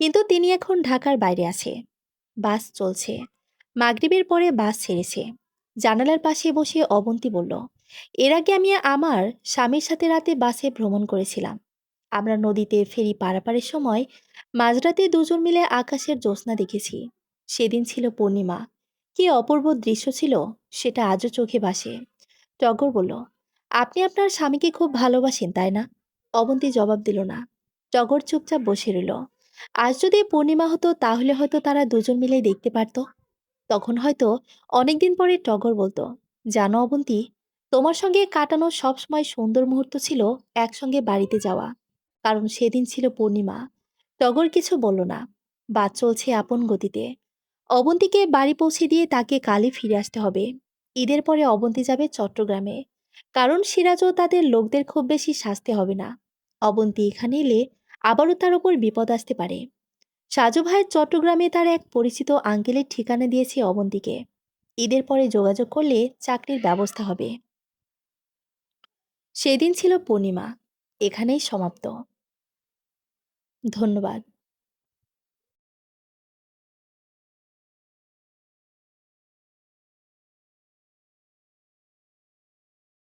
কিন্তু তিনি এখন ঢাকার বাইরে আছে। বাস চলছে। মাগরিবের পরে বাস ছেড়েছে। জানালার পাশে বসে অবন্তী বলল, এর আগে আমি আমার স্বামীর সাথে রাতে বাসে ভ্রমণ করেছিলাম। আমরা নদীতে ফেরি পারাপারের সময় মাঝরাতে দুজন মিলে আকাশের জ্যোৎস্না দেখেছি। সেদিন ছিল পূর্ণিমা। কি অপূর্ব দৃশ্য ছিল, সেটা আজও চোখে ভাসে। টগর বলল, আপনি আপনার স্বামীকে খুব ভালোবাসেন তাই না? অবন্তী জবাব দিল না। টগর চুপচাপ বসে রইল। আজ যদি পূর্ণিমা হতো তাহলে হয়তো তারা দুজন মিলেই দেখতে পারত। তখন হয়তো অনেকদিন পরে টগর বলতো, জানো অবন্তী, তোমার সঙ্গে কাটানো সব সময় সুন্দর মুহূর্ত ছিল একসঙ্গে বাড়িতে যাওয়া, কারণ সেদিন ছিল পূর্ণিমা। টগর কিছু বলল না। বাস চলছে আপন গতিতে। অবন্তীকে বাড়ি পৌঁছে দিয়ে তাকে কালই ফিরে আসতে হবে। ঈদের পরে অবন্তী যাবে চট্টগ্রামে, কারণ সিরাজ ও তাদের লোকদের খুব বেশি শাস্তি হবে না। অবন্তী এখানে এলে আবারও তার উপর বিপদ আসতে পারে। সাজু ভাইয়ের চট্টগ্রামে তার এক পরিচিত আঙ্কেলের ঠিকানা দিয়েছে অবন্তীকে। ঈদের পরে যোগাযোগ করলে চাকরির ব্যবস্থা হবে। সেদিন ছিল পূর্ণিমা। এখানেই সমাপ্ত। ধন্যবাদ।